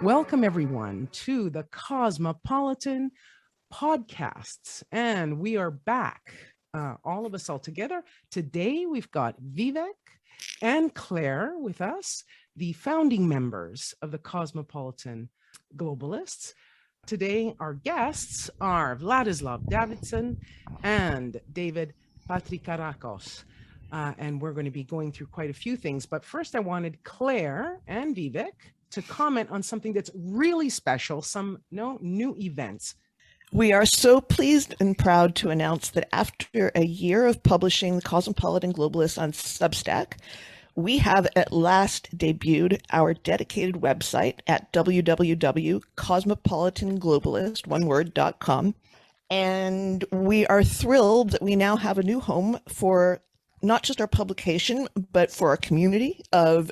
Welcome, everyone, to the Cosmopolitan Podcasts. And we are back, all of us all together. Today, we've got Vivek and Claire with us, the founding members of the Cosmopolitan Globalists. Today, our guests are Vladislav Davidson and David Patrikarakos. And we're going to be going through quite a few things. But first, I wanted Claire and Vivek to comment on something that's really special, some new events. We are so pleased and proud to announce that after a year of publishing the Cosmopolitan Globalist on Substack, we have at last debuted our dedicated website at www.cosmopolitanglobalist.com. And we are thrilled that we now have a new home for not just our publication, but for our community of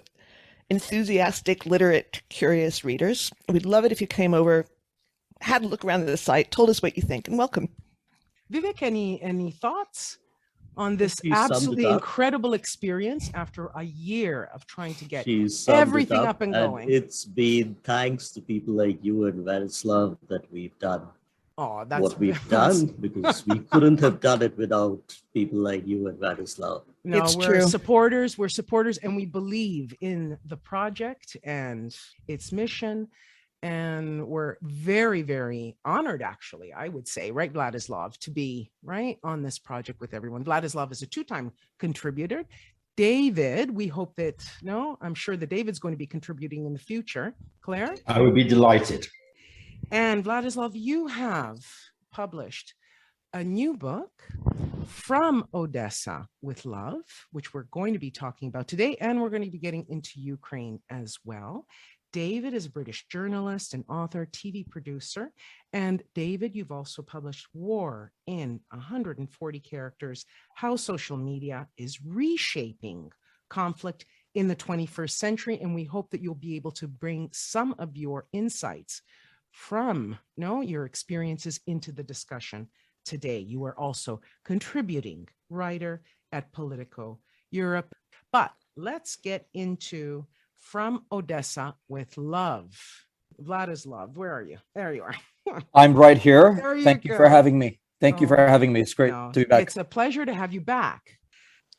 enthusiastic, literate, curious readers. We'd love it if you came over, had a look around the site, told us what you think, and welcome. Vivek, any thoughts on this absolutely incredible experience after a year of trying to get everything up and going? It's been thanks to people like you and Vladislav that we've done what we've done, because we couldn't have done it without people like you and Vladislav. No, we're supporters. We're supporters, and we believe in the project and its mission. And we're very, very honored, actually, I would say, right, Vladislav, to be right on this project with everyone. Vladislav is a two-time contributor. David, we hope that, I'm sure that David's going to be contributing in the future. Claire? I would be delighted. And Vladislav, you have published a new book, From Odessa with Love, which we're going to be talking about today, and we're going to be getting into Ukraine as well. David is a British journalist and author, TV producer. And David, you've also published War in 140 Characters, How Social Media is Reshaping Conflict in the 21st Century. And we hope that you'll be able to bring some of your insights from your experiences into the discussion today. You are also contributing writer at Politico Europe. But let's get into From Odessa with Love. Vladislav, where are you? There you are. I'm right here. Thank you for having me. Thank you for having me. It's great to be back. It's a pleasure to have you back.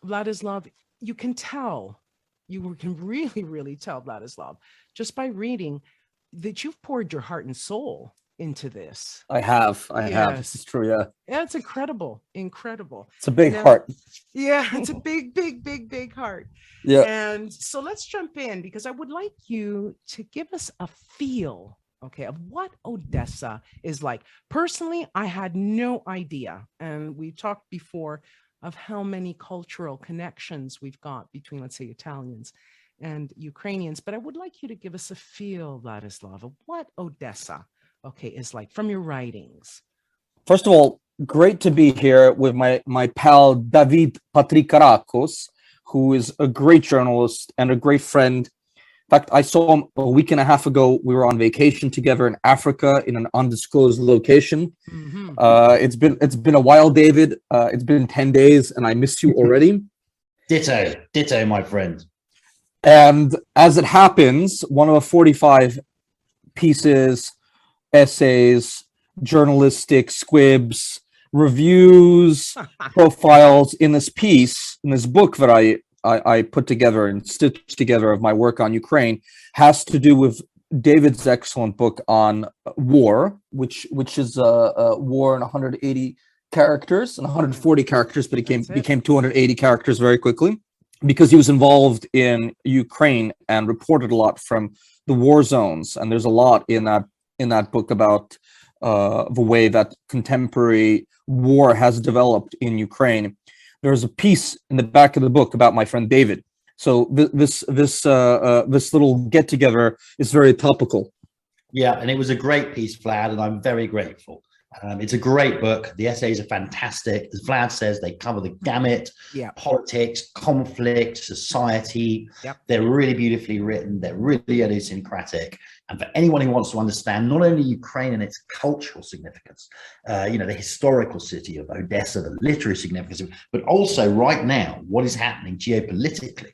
Vladislav, you can tell, you can really, really tell, Vladislav, just by reading that you've poured your heart and soul into this. I have. This is true. Yeah, it's incredible. It's a big heart. Yeah, it's a big heart. Yeah. And so let's jump in, because I would like you to give us a feel, of what Odessa is like. Personally, I had no idea. And we talked before of how many cultural connections we've got between, let's say, Italians and Ukrainians. But I would like you to give us a feel, Vladislav, of what Odessa is like from your writings. First of all, great to be here with my pal David Patrikarakos, who is a great journalist and a great friend. In fact, I saw him a week and a half ago. We were on vacation together in Africa in an undisclosed location. Mm-hmm. It's been a while, David. It's been 10 days, and I miss you already. Ditto, my friend. And as it happens, one of the 45 pieces, essays, journalistic squibs, reviews, profiles in this book that I put together and stitched together of my work on Ukraine has to do with David's excellent book on War, which is a war in 180 characters and 140 characters, but it became 280 characters very quickly, because he was involved in Ukraine and reported a lot from the war zones. And there's a lot in that book about the way that contemporary war has developed in Ukraine. There's a piece in the back of the book about my friend David. So this little get together is very topical. Yeah, and it was a great piece, Vlad, and I'm very grateful. It's a great book. The essays are fantastic. As Vlad says, they cover the gamut, politics, conflict, society. Yep. They're really beautifully written. They're really idiosyncratic. And for anyone who wants to understand not only Ukraine and its cultural significance, the historical city of Odessa, the literary significance, but also right now, what is happening geopolitically,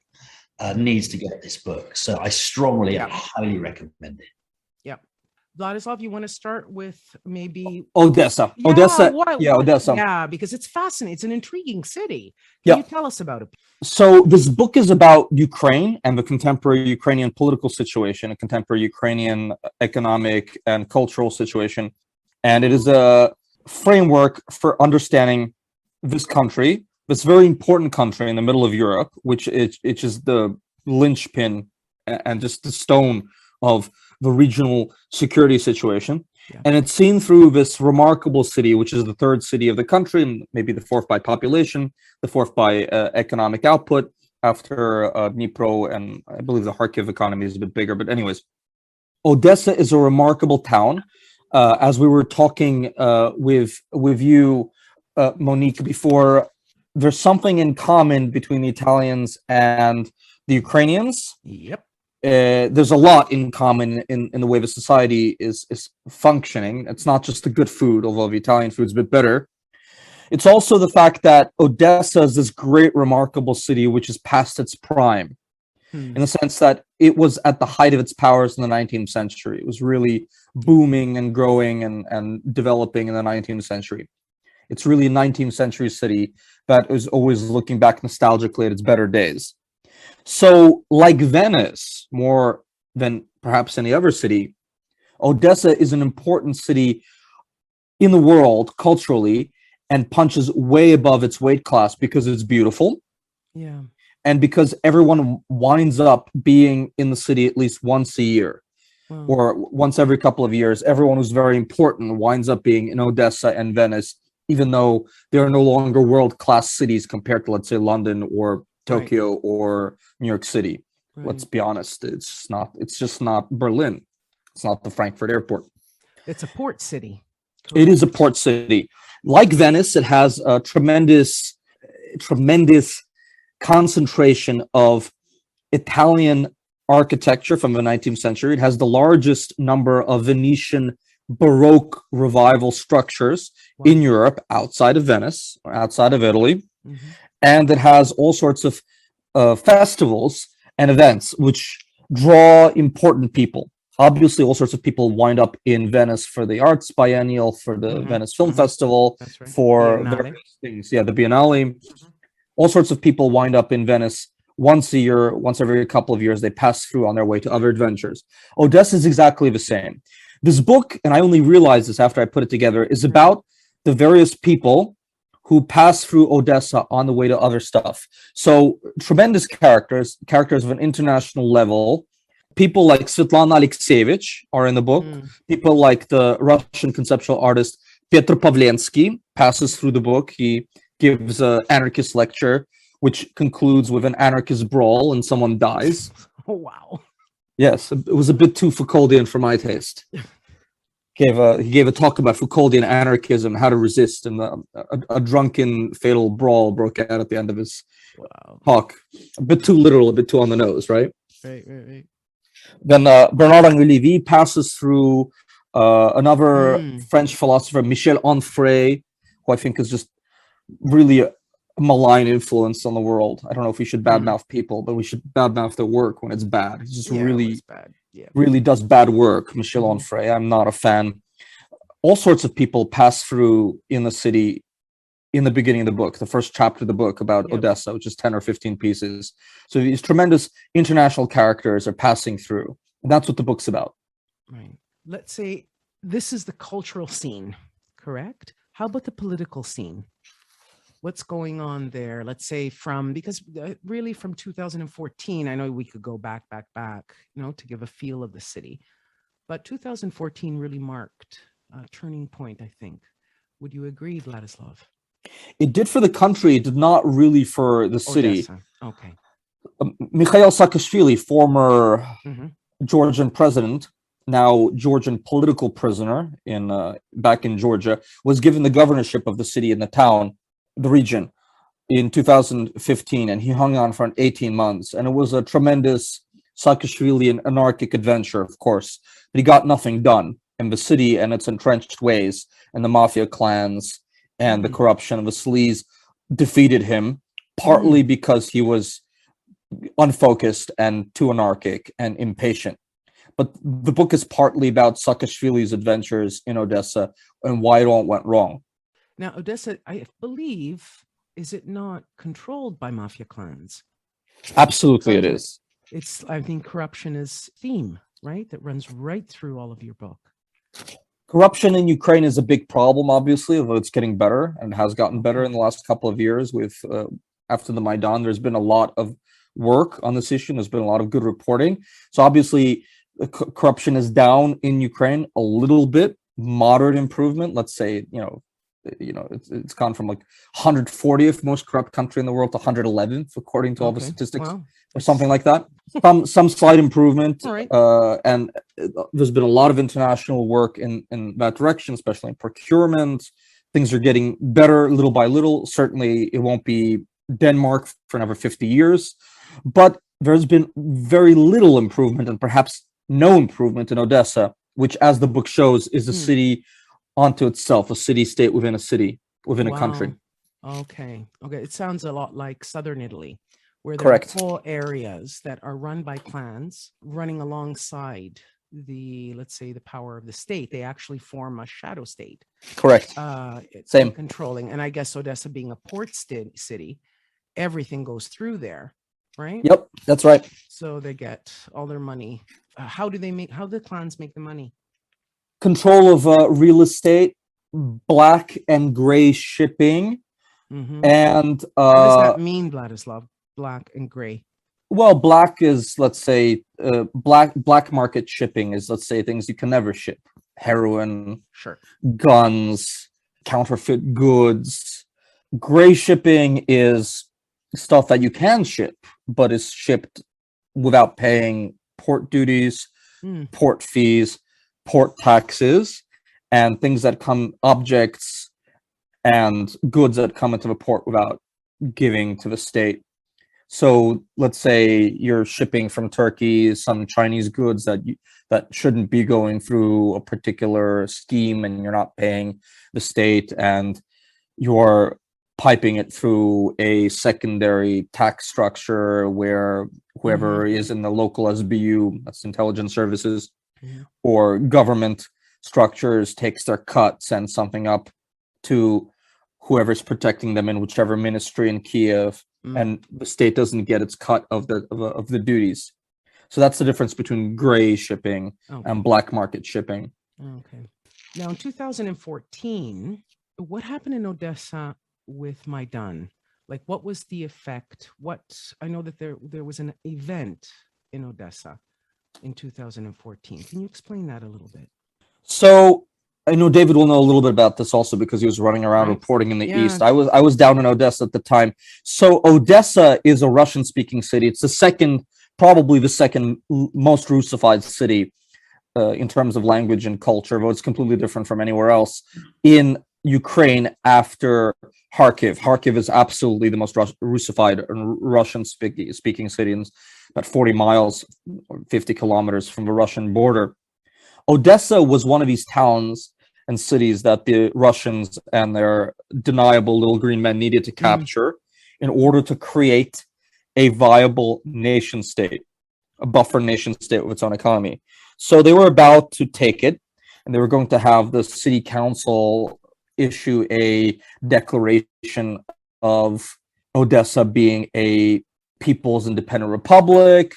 needs to get this book. So I strongly and highly recommend it. Yeah. Vladislav, you want to start with maybe Odessa? Yeah, Odessa. what? Odessa. Yeah, because it's fascinating. It's an intriguing city. Can you tell us about it? So this book is about Ukraine and the contemporary Ukrainian political situation, a contemporary Ukrainian economic and cultural situation. And it is a framework for understanding this country, this very important country in the middle of Europe, which is the linchpin and just the stone of the regional security situation. Yeah. And it's seen through this remarkable city, which is the third city of the country, and maybe the fourth by population, the fourth by economic output after Dnipro, and I believe the Kharkiv economy is a bit bigger. But anyways, Odessa is a remarkable town. As we were talking with you, Monique, before, there's something in common between the Italians and the Ukrainians. Yep. There's a lot in common in the way the society is functioning. It's not just the good food, although the Italian food's a bit better. It's also the fact that Odessa is this great, remarkable city which is past its prime, in the sense that it was at the height of its powers in the 19th century. It was really booming and growing and developing in the 19th century. It's really a 19th century city that is always looking back nostalgically at its better days. So, like Venice, more than perhaps any other city, Odessa is an important city in the world culturally and punches way above its weight class because it's beautiful. Yeah. And because everyone winds up being in the city at least once a year. Wow. Or once every couple of years. Everyone who's very important winds up being in Odessa and Venice, even though they are no longer world-class cities compared to, let's say, London or Tokyo or New York City. Right. Let's be honest, it's just not Berlin. It's not the Frankfurt airport. It's a port city. Correct. It is a port city. Like Venice, it has a tremendous concentration of Italian architecture from the 19th century. It has the largest number of Venetian Baroque revival structures in Europe, outside of Venice, outside of Italy. Mm-hmm. And it has all sorts of festivals and events which draw important people. Obviously, all sorts of people wind up in Venice for the Arts Biennial, for the Venice Film Festival, right. For various things. Yeah, the Biennale. Mm-hmm. All sorts of people wind up in Venice once a year, once every couple of years. They pass through on their way to other adventures. Odessa is exactly the same. This book, and I only realized this after I put it together, is about the various people who pass through Odessa on the way to other stuff. So tremendous characters of an international level. People like Svetlana Alexievich are in the book. People like the Russian conceptual artist Petr Pavlensky passes through the book. He gives an anarchist lecture, which concludes with an anarchist brawl and someone dies. Oh, wow. Yes, it was a bit too Foucauldian for my taste. He gave a talk about Foucauldian anarchism, how to resist, and a drunken fatal brawl broke out at the end of his talk. A bit too literal, a bit too on the nose, right? Right. Then Bernard-Henri Lévy passes through another French philosopher, Michel Onfray, who I think is just really a malign influence on the world. I don't know if we should badmouth people, but we should badmouth their work when it's bad. It's just really bad. Yeah. Really does bad work, Michel Onfray. I'm not a fan. All sorts of people pass through in the city in the beginning of the book, the first chapter of the book about Odessa, which is 10 or 15 pieces. So these tremendous international characters are passing through. And that's what the book's about. Right. Let's say this is the cultural scene, correct? How about the political scene? What's going on there? Let's say because really from 2014, I know we could go back, to give a feel of the city. But 2014 really marked a turning point, I think. Would you agree, Vladislav? It did for the country. It did not really for the city. Odessa. Okay. Mikhail Saakashvili, former Georgian president, now Georgian political prisoner back in Georgia, was given the governorship of the city and the town, the region, in 2015, and he hung on for 18 months. And it was a tremendous Saakashvilian anarchic adventure, of course, but he got nothing done in the city and its entrenched ways, and the mafia clans and the corruption of the sleaze defeated him, partly because he was unfocused and too anarchic and impatient, but the book is partly about Saakashvili's adventures in Odessa and why it all went wrong. Now, Odessa, I believe, is it not controlled by mafia clans? Absolutely, it is. I think corruption is theme, right? That runs right through all of your book. Corruption in Ukraine is a big problem, obviously, although it's getting better and has gotten better in the last couple of years. With after the Maidan, there's been a lot of work on this issue. There's been a lot of good reporting. So obviously, corruption is down in Ukraine a little bit, moderate improvement. Let's say, it's gone from like 140th most corrupt country in the world to 111th, according to all the statistics, or something like that. Some slight improvement. Right. And there's been a lot of international work in that direction, especially in procurement. Things are getting better little by little. Certainly, it won't be Denmark for another 50 years, but there's been very little improvement and perhaps no improvement in Odessa, which, as the book shows, is a city onto itself, a city-state within a city, within a country. Okay. It sounds a lot like southern Italy, where there Correct. are whole areas that are run by clans running alongside let's say, the power of the state. They actually form a shadow state. Correct. Same. Controlling. And I guess Odessa being a port city, everything goes through there, right? Yep, that's right. So they get all their money. How do the clans make the money? Control of real estate, black and gray shipping, and what does that mean, Vladislav? Black and gray. Well, black is, let's say, black market shipping is, let's say, things you can never ship: heroin, guns, counterfeit goods. Gray shipping is stuff that you can ship, but is shipped without paying port duties, port fees, port taxes, and things that come, objects and goods that come into the port without giving to the state. So let's say you're shipping from Turkey some Chinese goods that shouldn't be going through a particular scheme, and you're not paying the state, and you're piping it through a secondary tax structure where whoever is in the local SBU, that's intelligence services, or government structures, takes their cut, sends something up to whoever's protecting them in whichever ministry in Kiev, and the state doesn't get its cut of the duties. So that's the difference between gray shipping and black market shipping. Okay. Now, in 2014, what happened in Odessa with Maidan? Like, what was the effect? I know that there was an event in Odessa in 2014. Can you explain that a little bit? So I know David will know a little bit about this also, because he was running around reporting in the East. I was down in Odessa at the time. So Odessa is a Russian-speaking city. It's probably the second most Russified city in terms of language and culture, but it's completely different from anywhere else in Ukraine after Kharkiv. Kharkiv is absolutely the most Russified and Russian-speaking city, and about 40 miles, or 50 kilometers from the Russian border. Odessa was one of these towns and cities that the Russians and their deniable little green men needed to capture in order to create a viable nation state, a buffer nation state with its own economy. So they were about to take it, and they were going to have the city council issue a declaration of Odessa being a People's Independent Republic.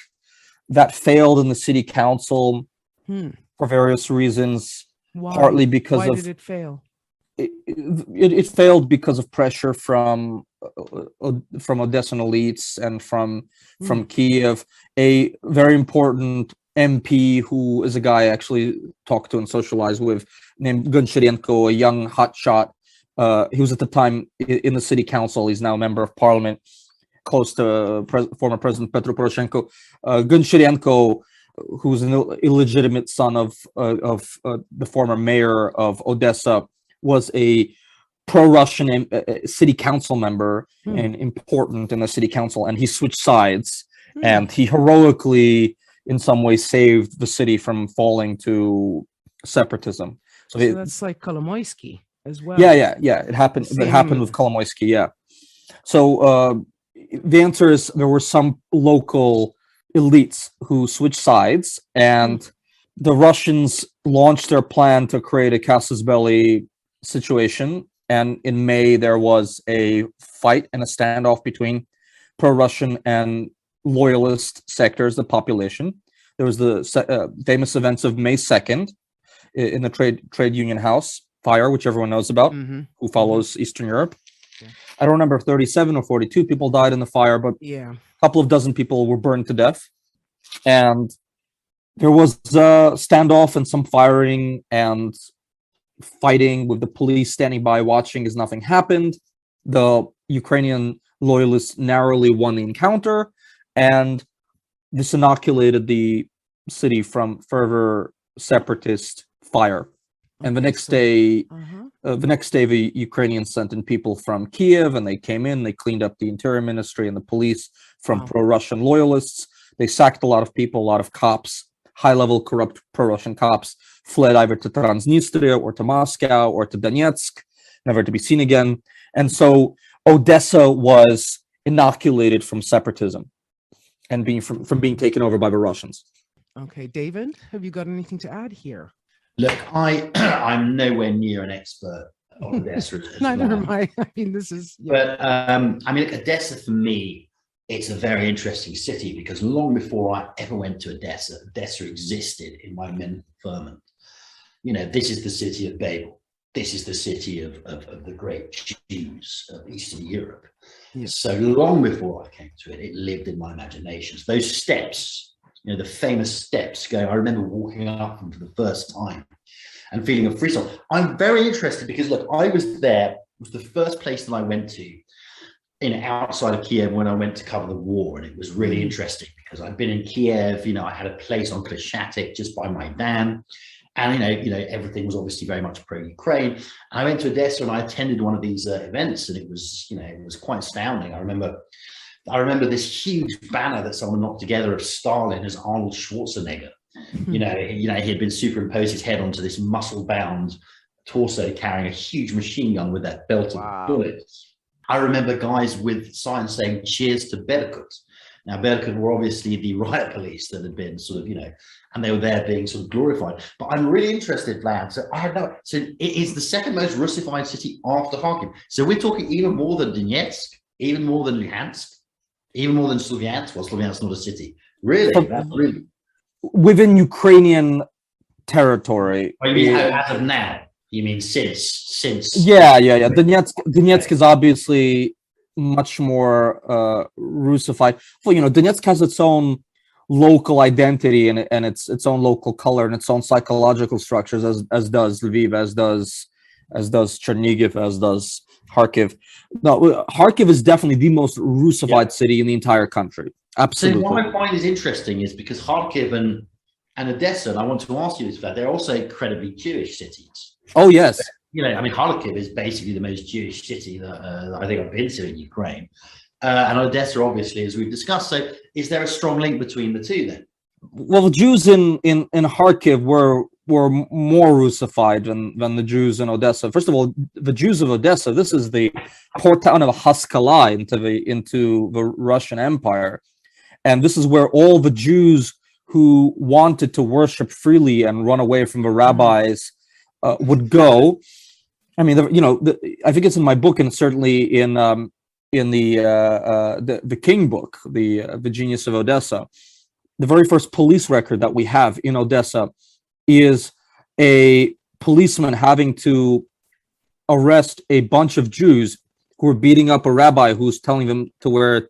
That failed in the city council for various reasons. Why? Partly because Why did it fail? It failed because of pressure from Odessan elites and from Kiev. A very important MP, who is a guy I actually talked to and socialized with, named Goncharenko, a young hotshot. He was at the time in the city council. He's now a member of parliament, close to former President Petro Poroshenko. Goncharenko, who's an illegitimate son of the former mayor of Odessa, was a pro-Russian city council member and important in the city council, and he switched sides, and he heroically, in some way, saved the city from falling to separatism. So that's like Kolomoisky as well. Yeah. It happened. It happened with Kolomoisky. Yeah. So the answer is there were some local elites who switched sides, and the Russians launched their plan to create a casus belli situation, and in May there was a fight and a standoff between pro-Russian and loyalist sectors, the population. There was the famous events of May 2nd in the trade union house fire, which everyone knows about, who follows Eastern Europe. Yeah. I don't remember 37 or 42 people died in the fire, but a couple of dozen people were burned to death. And there was a standoff and some firing and fighting with the police standing by watching as nothing happened. The Ukrainian loyalists narrowly won the encounter, and this inoculated the city from further separatist fire. And the next day, the Ukrainians sent in people from Kiev, and they came in. They cleaned up the Interior Ministry and the police from pro-Russian loyalists. They sacked a lot of people, a lot of cops, high-level corrupt pro-Russian cops, fled either to Transnistria or to Moscow or to Donetsk, never to be seen again. And so Odessa was inoculated from separatism and from being taken over by the Russians. Okay, David, have you got anything to add here? Look, I'm nowhere near an expert on Odessa. Neither am I. I mean, this is. Yeah. But I mean, Odessa for me, it's a very interesting city because long before I ever went to Odessa, Odessa existed in my mental ferment. You know, this is the city of Babel. This is the city of the great Jews of Eastern Europe. Yes. So long before I came to it, it lived in my imaginations. Those steps, you know, the famous steps going, I remember walking up them for the first time and feeling a free soul. I'm very interested because, look, I was there. It was the first place that I went to outside of Kiev when I went to cover the war. And it was really interesting because I'd been in Kiev, you know, I had a place on Kreshchatyk just by my dam. And, you know, everything was obviously very much pro-Ukraine. And I went to Odessa and I attended one of these events, and it was, you know, it was quite astounding. I remember this huge banner that someone knocked together of Stalin as Arnold Schwarzenegger. You know, he had been superimposed his head onto this muscle-bound torso carrying a huge machine gun with that belt of bullets. I remember guys with signs saying "Cheers to Berkut." Now, Berkut were obviously the riot police that had been sort of, you know, and they were there being sort of glorified. But I'm really interested, Vlad. So it is the second most Russified city after Kharkiv. So we're talking even more than Donetsk, even more than Luhansk, even more than Slovyansk. Well, Slovyansk's not a city. Really? That's really... Within Ukrainian territory. Oh, you mean as of now? You mean since? Yeah. Donetsk is obviously much more Russified. Well, you know, Donetsk has its own local identity and its own local color and its own psychological structures, as does Lviv, as does Chernihiv, as does Kharkiv. No, Kharkiv is definitely the most Russified city in the entire country. Absolutely. So what I find is interesting is because Kharkiv and Odessa, and I want to ask you this, they're also incredibly Jewish cities. Oh yes. You know, I mean, Kharkiv is basically the most Jewish city that I think I've been to in Ukraine. And Odessa, obviously, as we've discussed. So is there a strong link between the two then? Well, the Jews in Kharkiv were more Russified than the Jews in Odessa. First of all, the Jews of Odessa, this is the port town of Haskalah into the Russian Empire. And this is where all the Jews who wanted to worship freely and run away from the rabbis would go. I mean, I think it's in my book, and certainly in the King book, the Genius of Odessa. The very first police record that we have in Odessa is a policeman having to arrest a bunch of Jews who were beating up a rabbi who's telling them to wear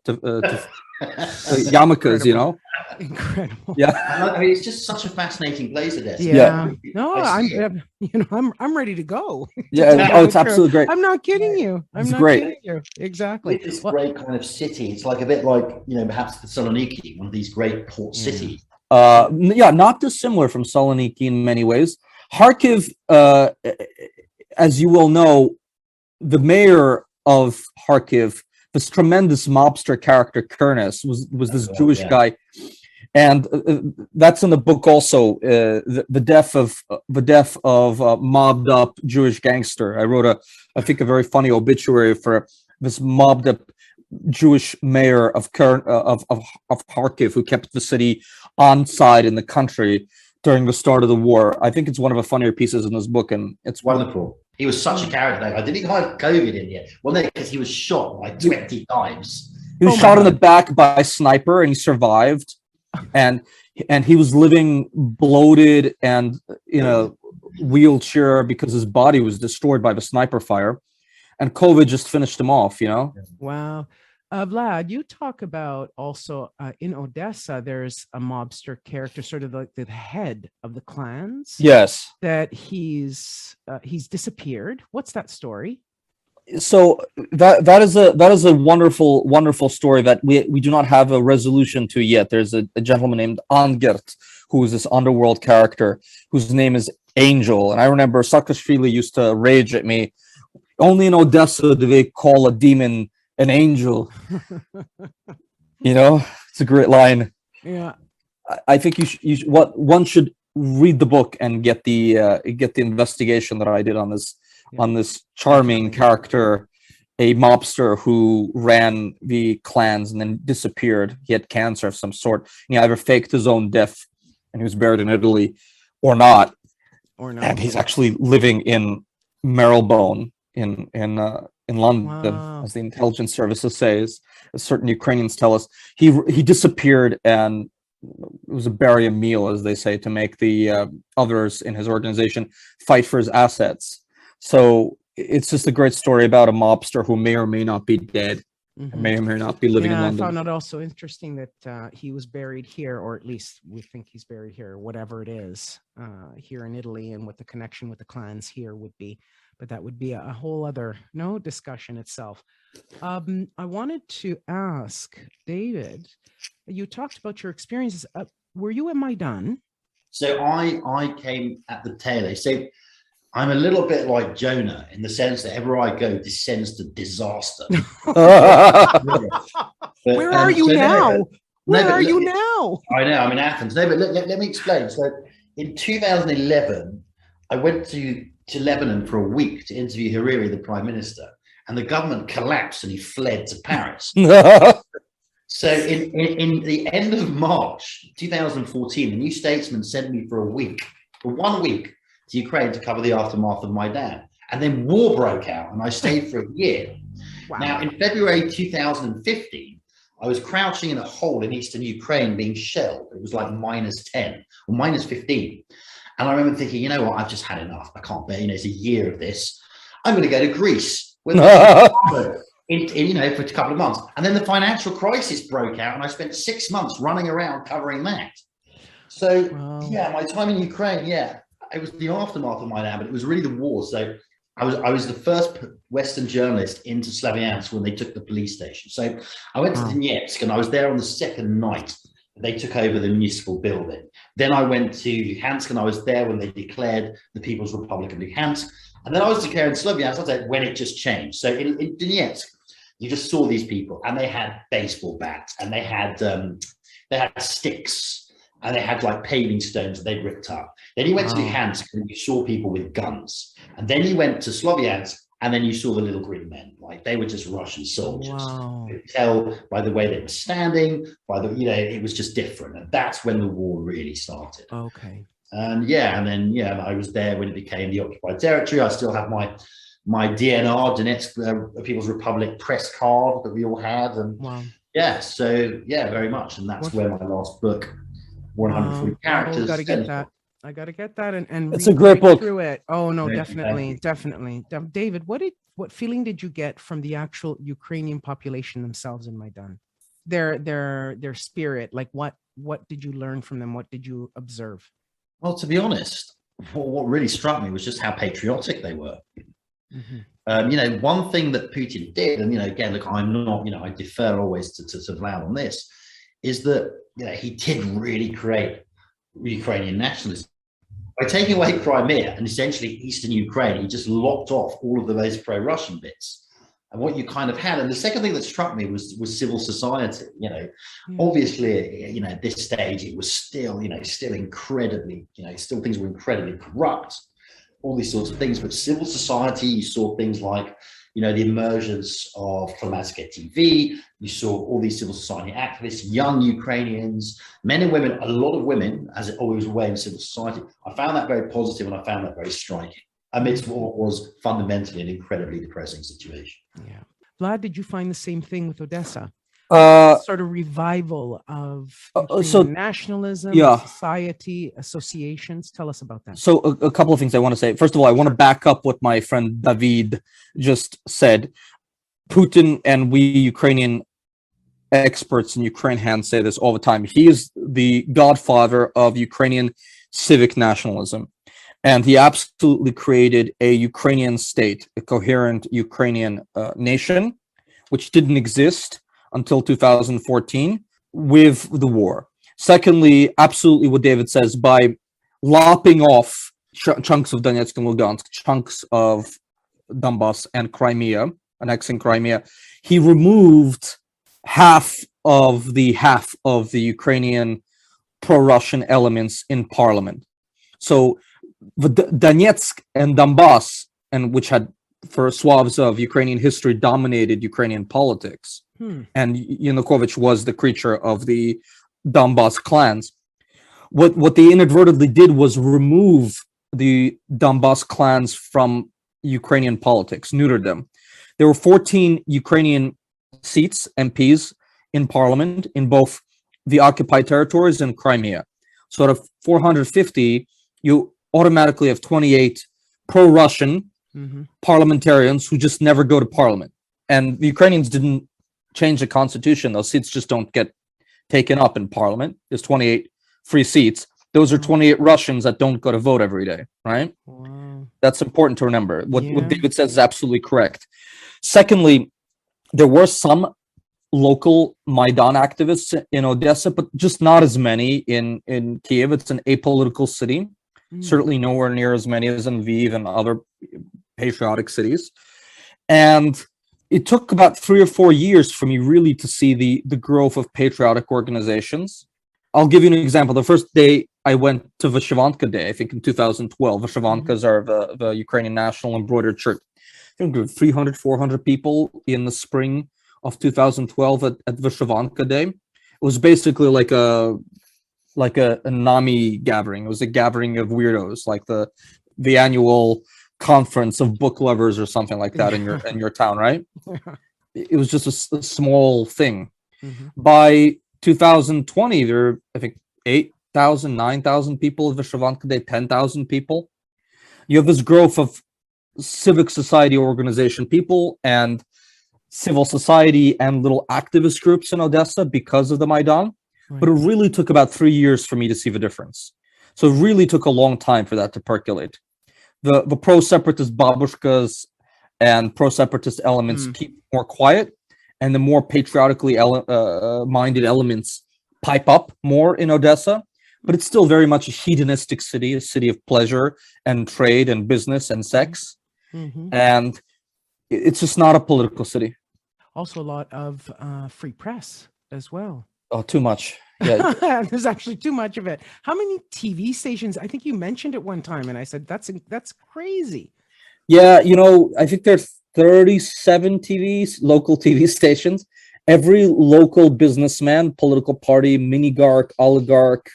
yarmulkes, you know. Incredible. Yeah, I mean, it's just such a fascinating place, Odessa. Yeah. No, I'm ready to go. Yeah. Oh, it's absolutely great. I'm not kidding you. I'm not kidding you. Exactly. It's this great kind of city. It's like a bit like, you know, perhaps Thessaloniki, one of these great port cities. Yeah, not dissimilar from Saloniki in many ways. Kharkiv, as you will know, the mayor of Kharkiv, this tremendous mobster character, Kernes, was this Jewish guy. And that's in the book also, the death of mobbed up Jewish gangster. I wrote I think a very funny obituary for this mobbed up Jewish mayor of Kharkiv, who kept the city on side in the country during the start of the war. I think it's one of the funnier pieces in this book, and it's wonderful. He was such a character. I didn't have COVID in yet. Well, no, because he was shot like 20 times. He was shot in the back by a sniper, and he survived. And he was living bloated and in a wheelchair because his body was destroyed by the sniper fire, and COVID just finished him off. Wow. Vlad, you talk about also in Odessa, there's a mobster character, sort of like the head of the clans. Yes. That he's disappeared. What's that story? So that is a wonderful story that we do not have a resolution to yet. There's a gentleman named Angert, who is this underworld character whose name is Angel. And I remember Saakashvili used to rage at me. Only in Odessa do they call a demon an angel. It's a great line. Yeah, I think one should read the book and get the investigation that I did on this charming character, a mobster who ran the clans and then disappeared. He had cancer of some sort. He either faked his own death and he was buried in Italy, or not. And he's actually living in Marylebone in London, wow, as the intelligence services say, as certain Ukrainians tell us. He disappeared, and it was a bury a meal, as they say, to make the others in his organization fight for his assets. So it's just a great story about a mobster who may or may not be dead, may or may not be living in London. I found it also interesting that he was buried here, or at least we think he's buried here, whatever it is, here in Italy, and what the connection with the clans here would be. But that would be a whole other discussion itself. I wanted to ask David, you talked about your experiences. Were you at Maidan? So I came at the tail end. So I'm a little bit like Jonah in the sense that everywhere I go descends to disaster. Where are you now? Where are you now? I know, I'm in Athens. No, but let me explain. So in 2011, I went to Lebanon for a week to interview Hariri, the prime minister, and the government collapsed and he fled to Paris. So in the end of March 2014, the New Statesman sent me for 1 week to Ukraine to cover the aftermath of Maidan. And then war broke out and I stayed for a year. Wow. Now, in February 2015, I was crouching in a hole in eastern Ukraine being shelled. It was like -10 or -15. And I remember thinking, you know what, I've just had enough. I can't bear, it's a year of this. I'm going to go to Greece with for a couple of months. And then the financial crisis broke out and I spent 6 months running around covering that. So, yeah, my time in Ukraine, it was the aftermath of Maidan, but it was really the war. So I was the first Western journalist into Slavyansk when they took the police station. So I went to Donetsk and I was there on the second night. They took over the municipal building. Then I went to Luhansk and I was there when they declared the People's Republic of Luhansk. And then I was declaring Slavyansk when it just changed. So in Donetsk, you just saw these people and they had baseball bats and they had sticks and they had like paving stones that they'd ripped up. Then you went to Luhansk and you saw people with guns. And then you went to Slavyansk and then you saw the little green men, like they were just Russian soldiers. Wow. You could tell by the way they were standing, it was just different. And that's when the war really started. Okay. And I was there when it became the occupied territory. I still have my DNR, Donetsk People's Republic press card that we all had. And very much. And that's where my last book, 140 characters. I got to get that and it's a great book. Through it. Oh no, definitely. David, what feeling did you get from the actual Ukrainian population themselves in Maidan? Their spirit, like what did you learn from them? What did you observe? Well, to be honest, what really struck me was just how patriotic they were. One thing that Putin did, and again, look, I'm not, I defer always to Vlad on this, is that he did really create Ukrainian nationalism by taking away Crimea and essentially eastern Ukraine. He just locked off all of those pro-Russian bits, and what you kind of had. And the second thing that struck me was civil society. Obviously, at this stage, it was still incredibly, still things were incredibly corrupt, all these sorts of things. But civil society, you saw things like, you know, the emergence of Klimatska TV. You saw all these civil society activists, young Ukrainians, men and women, a lot of women, as it always way in civil society. I found that very positive, and I found that very striking amidst what was fundamentally an incredibly depressing situation. Yeah. Vlad, did you find the same thing with Odessa? Sort of revival of nationalism, society, associations. Tell us about that. So a couple of things I want to say. First of all, I want to back up what my friend David just said. Putin and we Ukrainian experts in Ukraine hand say this all the time. He is the godfather of Ukrainian civic nationalism. And he absolutely created a Ukrainian state, a coherent Ukrainian nation, which didn't exist until 2014 with the war. Secondly, absolutely what David says, by lopping off chunks of Donetsk and Lugansk, chunks of Donbass and Crimea, annexing Crimea, he removed half of the Ukrainian pro-Russian elements in parliament. So the Donetsk and Donbass, and which had for swaths of Ukrainian history dominated Ukrainian politics, and Yanukovych was the creature of the Donbass clans. What they inadvertently did was remove the Donbass clans from Ukrainian politics, neutered them. There were 14 Ukrainian seats, MPs, in parliament in both the occupied territories and Crimea. So out of 450, you automatically have 28 pro-Russian parliamentarians who just never go to parliament. And the Ukrainians didn't change the constitution. Those seats just don't get taken up in parliament. There's 28 free seats. Those are 28 Russians that don't go to vote every day, right? Wow. That's important to remember. What David says is absolutely correct. Secondly, there were some local Maidan activists in Odessa, but just not as many in Kiev. It's an apolitical city. Certainly nowhere near as many as in Lviv and other patriotic cities. And it took about 3 or 4 years for me really to see the growth of patriotic organizations. I'll give you an example. The first day I went to Vyshyvanka Day, I think in 2012. Vyshyvankas are the Ukrainian national embroidered shirt. I think 300, 400 people in the spring of 2012 at Vyshyvanka Day. It was basically like a NAMI gathering. It was a gathering of weirdos, like the annual conference of book lovers or something like that in your town, right? It was just a small thing. By 2020, there were, I think, 8,000, 9,000 people at Vyshyvanka Day, 10,000 people. You have this growth of civic society organization people and civil society and little activist groups in Odessa because of the Maidan. Right. But it really took about 3 years for me to see the difference. So it really took a long time for that to percolate. The pro-separatist babushkas and pro-separatist elements keep more quiet, and the more patriotically minded elements pipe up more in Odessa. But it's still very much a hedonistic city, a city of pleasure and trade and business and sex. And it's just not a political city. Also a lot of free press as well. Oh, too much. Yeah. There's actually too much of it. How many TV stations? I think you mentioned it one time, and I said, that's crazy. Yeah, I think there's 37 local TV stations. Every local businessman, political party, minigarch, oligarch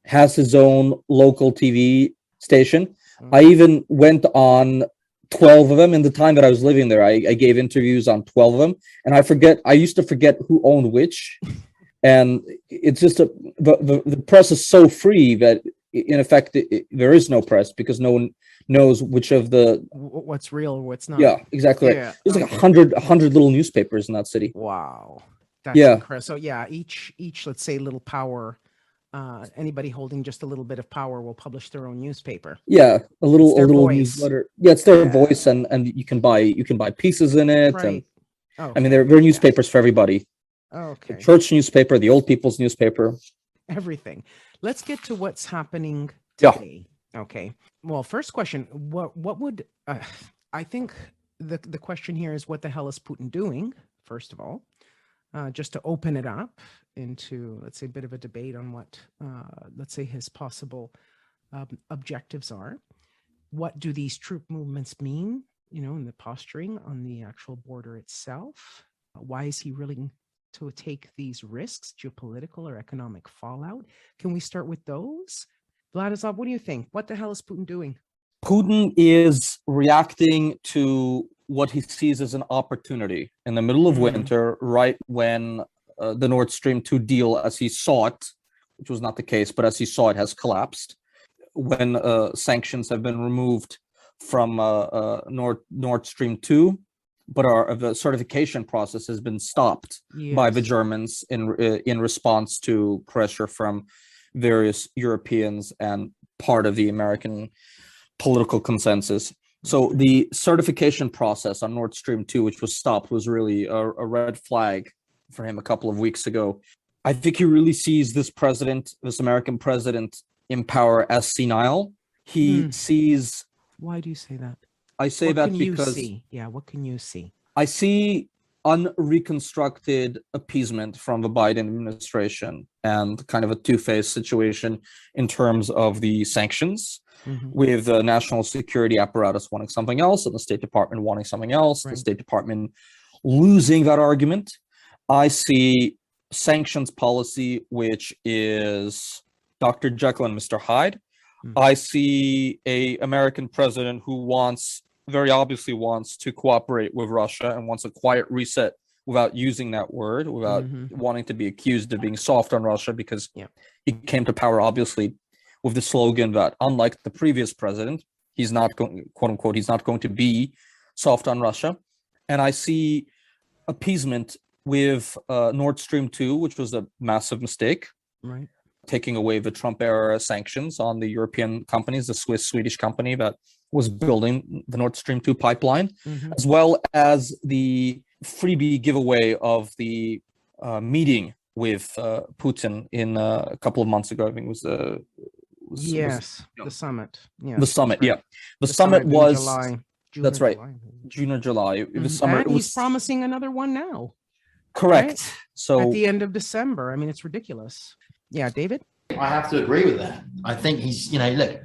has his own local TV station. I even went on 12 of them in the time that I was living there. I gave interviews on 12 of them, and I used to forget who owned which. And it's just the press is so free that in effect there is no press because no one knows which of what's real or what's not. Yeah, exactly right. Yeah, there's like 100 little newspapers in that city. Wow, that's incredible. So yeah, each let's say little power, anybody holding just a little bit of power will publish their own newspaper. Yeah, a little newsletter. Yeah, it's their voice, and you can buy pieces in it. Right. And I mean, there are newspapers for everybody. Okay. The church newspaper, the old people's newspaper. Everything. Let's get to what's happening today. Yeah. Okay. Well, first question, what would I think the question here is, what the hell is Putin doing, first of all? Just to open it up into, let's say, a bit of a debate on what let's say his possible objectives are. What do these troop movements mean? in the posturing on the actual border itself. Why is he willing to take these risks, geopolitical or economic fallout? Can we start with those? Vladislav, what do you think? What the hell is Putin doing? Putin is reacting to what he sees as an opportunity in the middle of winter, right when the Nord Stream 2 deal, as he saw it, which was not the case, but as he saw it, has collapsed, when sanctions have been removed from Nord Stream 2, but the certification process has been stopped by the Germans in response to pressure from various Europeans and part of the American political consensus. So the certification process on Nord Stream 2, which was stopped, was really a red flag for him a couple of weeks ago. I think he really sees this American president in power as senile. He sees... Why do you say that? I say that because... what can you see? I see unreconstructed appeasement from the Biden administration and kind of a two-faced situation in terms of the sanctions, with the national security apparatus wanting something else and the State Department wanting something else, the State Department losing that argument. I see sanctions policy, which is Dr. Jekyll and Mr. Hyde. I see an American president who very obviously wants to cooperate with Russia and wants a quiet reset without using that word, without wanting to be accused of being soft on Russia, because he came to power obviously with the slogan that, unlike the previous president, he's not going, quote unquote, he's not going to be soft on Russia. And I see appeasement with Nord Stream 2, which was a massive mistake, taking away the Trump era sanctions on the European companies, the Swedish company that was building the Nord Stream 2 pipeline, as well as the freebie giveaway of the meeting with Putin in a couple of months ago. I think it was the summit. The summit, The summit was June or July. The summer, and he's promising another one now. Correct. Right? So at the end of December. I mean, it's ridiculous. Yeah, David? I have to agree with that. I think he's, look,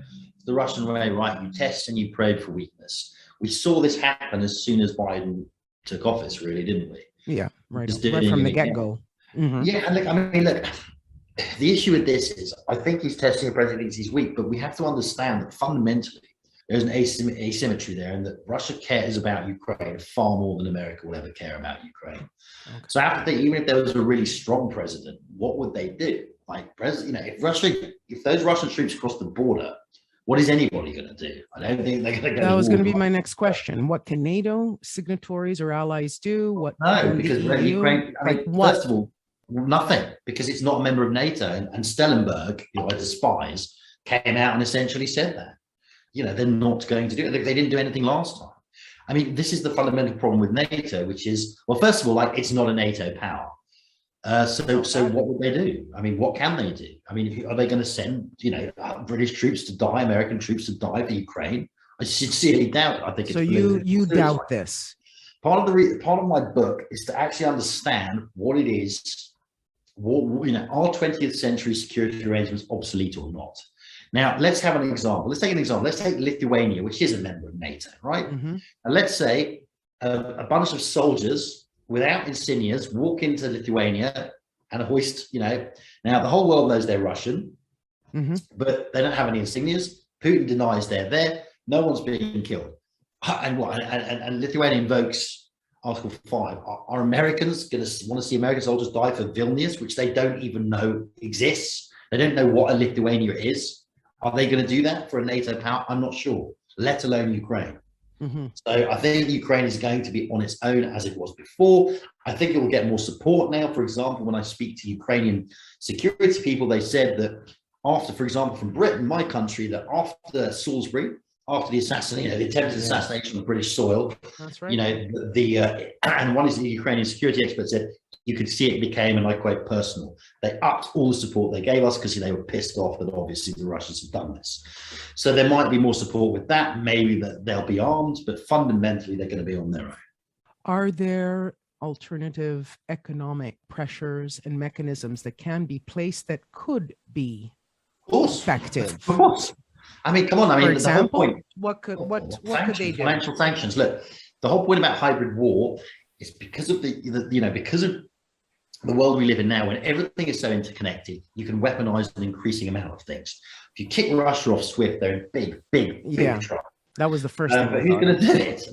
the Russian way, right? You test and you pray for weakness. We saw this happen as soon as Biden took office, really, didn't we? Yeah, right from the get-go. Yeah, and look, the issue with this is, I think he's testing a president, thinks he's weak, but we have to understand that fundamentally there's an asymmetry there, and that Russia cares about Ukraine far more than America will ever care about Ukraine. So I have to think, even if there was a really strong president, what would they do? Like, if those Russian troops cross the border, what is anybody going to do? I don't think they're going to go. That was going to be my next question. What can NATO signatories or allies do? Because Ukraine, first of all, nothing, because it's not a member of NATO. And Stellenberg, I despise, came out and essentially said that. They're not going to do it. They didn't do anything last time. I mean, this is the fundamental problem with NATO, which is, well, first of all, it's not a NATO power. So what would they do? I mean, what can they do? I mean, are they going to send, British troops to die, American troops to die for Ukraine? I sincerely doubt it. I think so. You doubt this. Part of my book is to actually understand what it is. Are 20th century security arrangements obsolete or not? Now, let's have an example. Let's take an example. Let's take Lithuania, which is a member of NATO, right? And let's say a bunch of soldiers without insignias walk into Lithuania and hoist, now the whole world knows they're Russian, but they don't have any insignias. Putin denies they're there. No one's being killed. And Lithuania invokes Article 5. Are Americans going to want to see American soldiers die for Vilnius, which they don't even know exists? They don't know what a Lithuania is. Are they going to do that for a NATO power? I'm not sure, let alone Ukraine. So I think Ukraine is going to be on its own as it was before. I think it will get more support now. For example, when I speak to Ukrainian security people, they said that after, for example, from Britain, my country, that after Salisbury, after the assassination, the attempted assassination on British soil, that's right. And one is the Ukrainian security expert said, you could see it became, and I quote, personal. They upped all the support they gave us because they were pissed off that obviously the Russians have done this. So there might be more support with that, maybe that they'll be armed, but fundamentally they're going to be on their own. Are there alternative economic pressures and mechanisms that can be placed that could be effective? Of course. I mean, come on. I mean, the whole point. What could they do? Financial sanctions. Look, the whole point about hybrid war is because of because of the world we live in now, when everything is so interconnected, you can weaponize an increasing amount of things. If you kick Russia off SWIFT, they're in big trouble. That was the first thing. But who's going to do it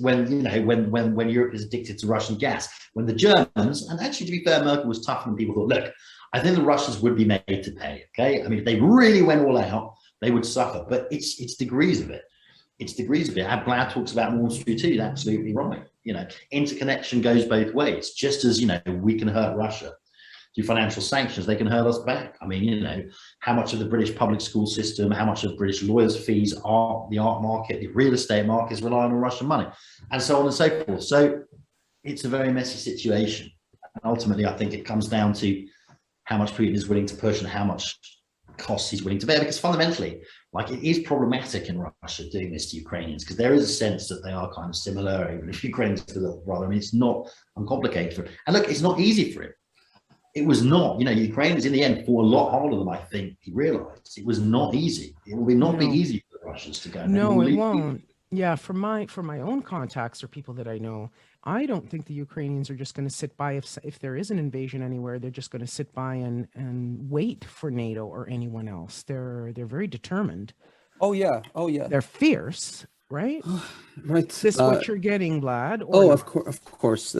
when Europe is addicted to Russian gas? When the Germans, and actually to be fair, Merkel was tougher than people thought. Look, I think the Russians would be made to pay. Okay, I mean, if they really went all out, they would suffer. But it's degrees of it. It's degrees of it. And Vlad talks about Nord Stream 2. Absolutely right. Interconnection goes both ways. Just as we can hurt Russia through financial sanctions, they can hurt us back. I mean, how much of the British public school system, how much of British lawyers' fees are the art market, the real estate market is relying on Russian money, and so on and so forth. So it's a very messy situation. And ultimately, I think it comes down to how much Putin is willing to push and how much costs he's willing to bear, because fundamentally, it is problematic in Russia doing this to Ukrainians, because there is a sense that they are kind of similar, even if Ukraine's a little brother. I mean, it's not uncomplicated for him. And look, it's not easy for him. It was not, Ukrainians in the end fought a lot harder than I think he realized. It was not easy. It will not be easy for the Russians to go. No, it won't. Yeah, from my own contacts or people that I know, I don't think the Ukrainians are just going to sit by if there is an invasion anywhere. They're just going to sit by and wait for NATO or anyone else. They're very determined. Oh yeah. They're fierce, right? Right. Is this what you're getting, Vlad? Of course.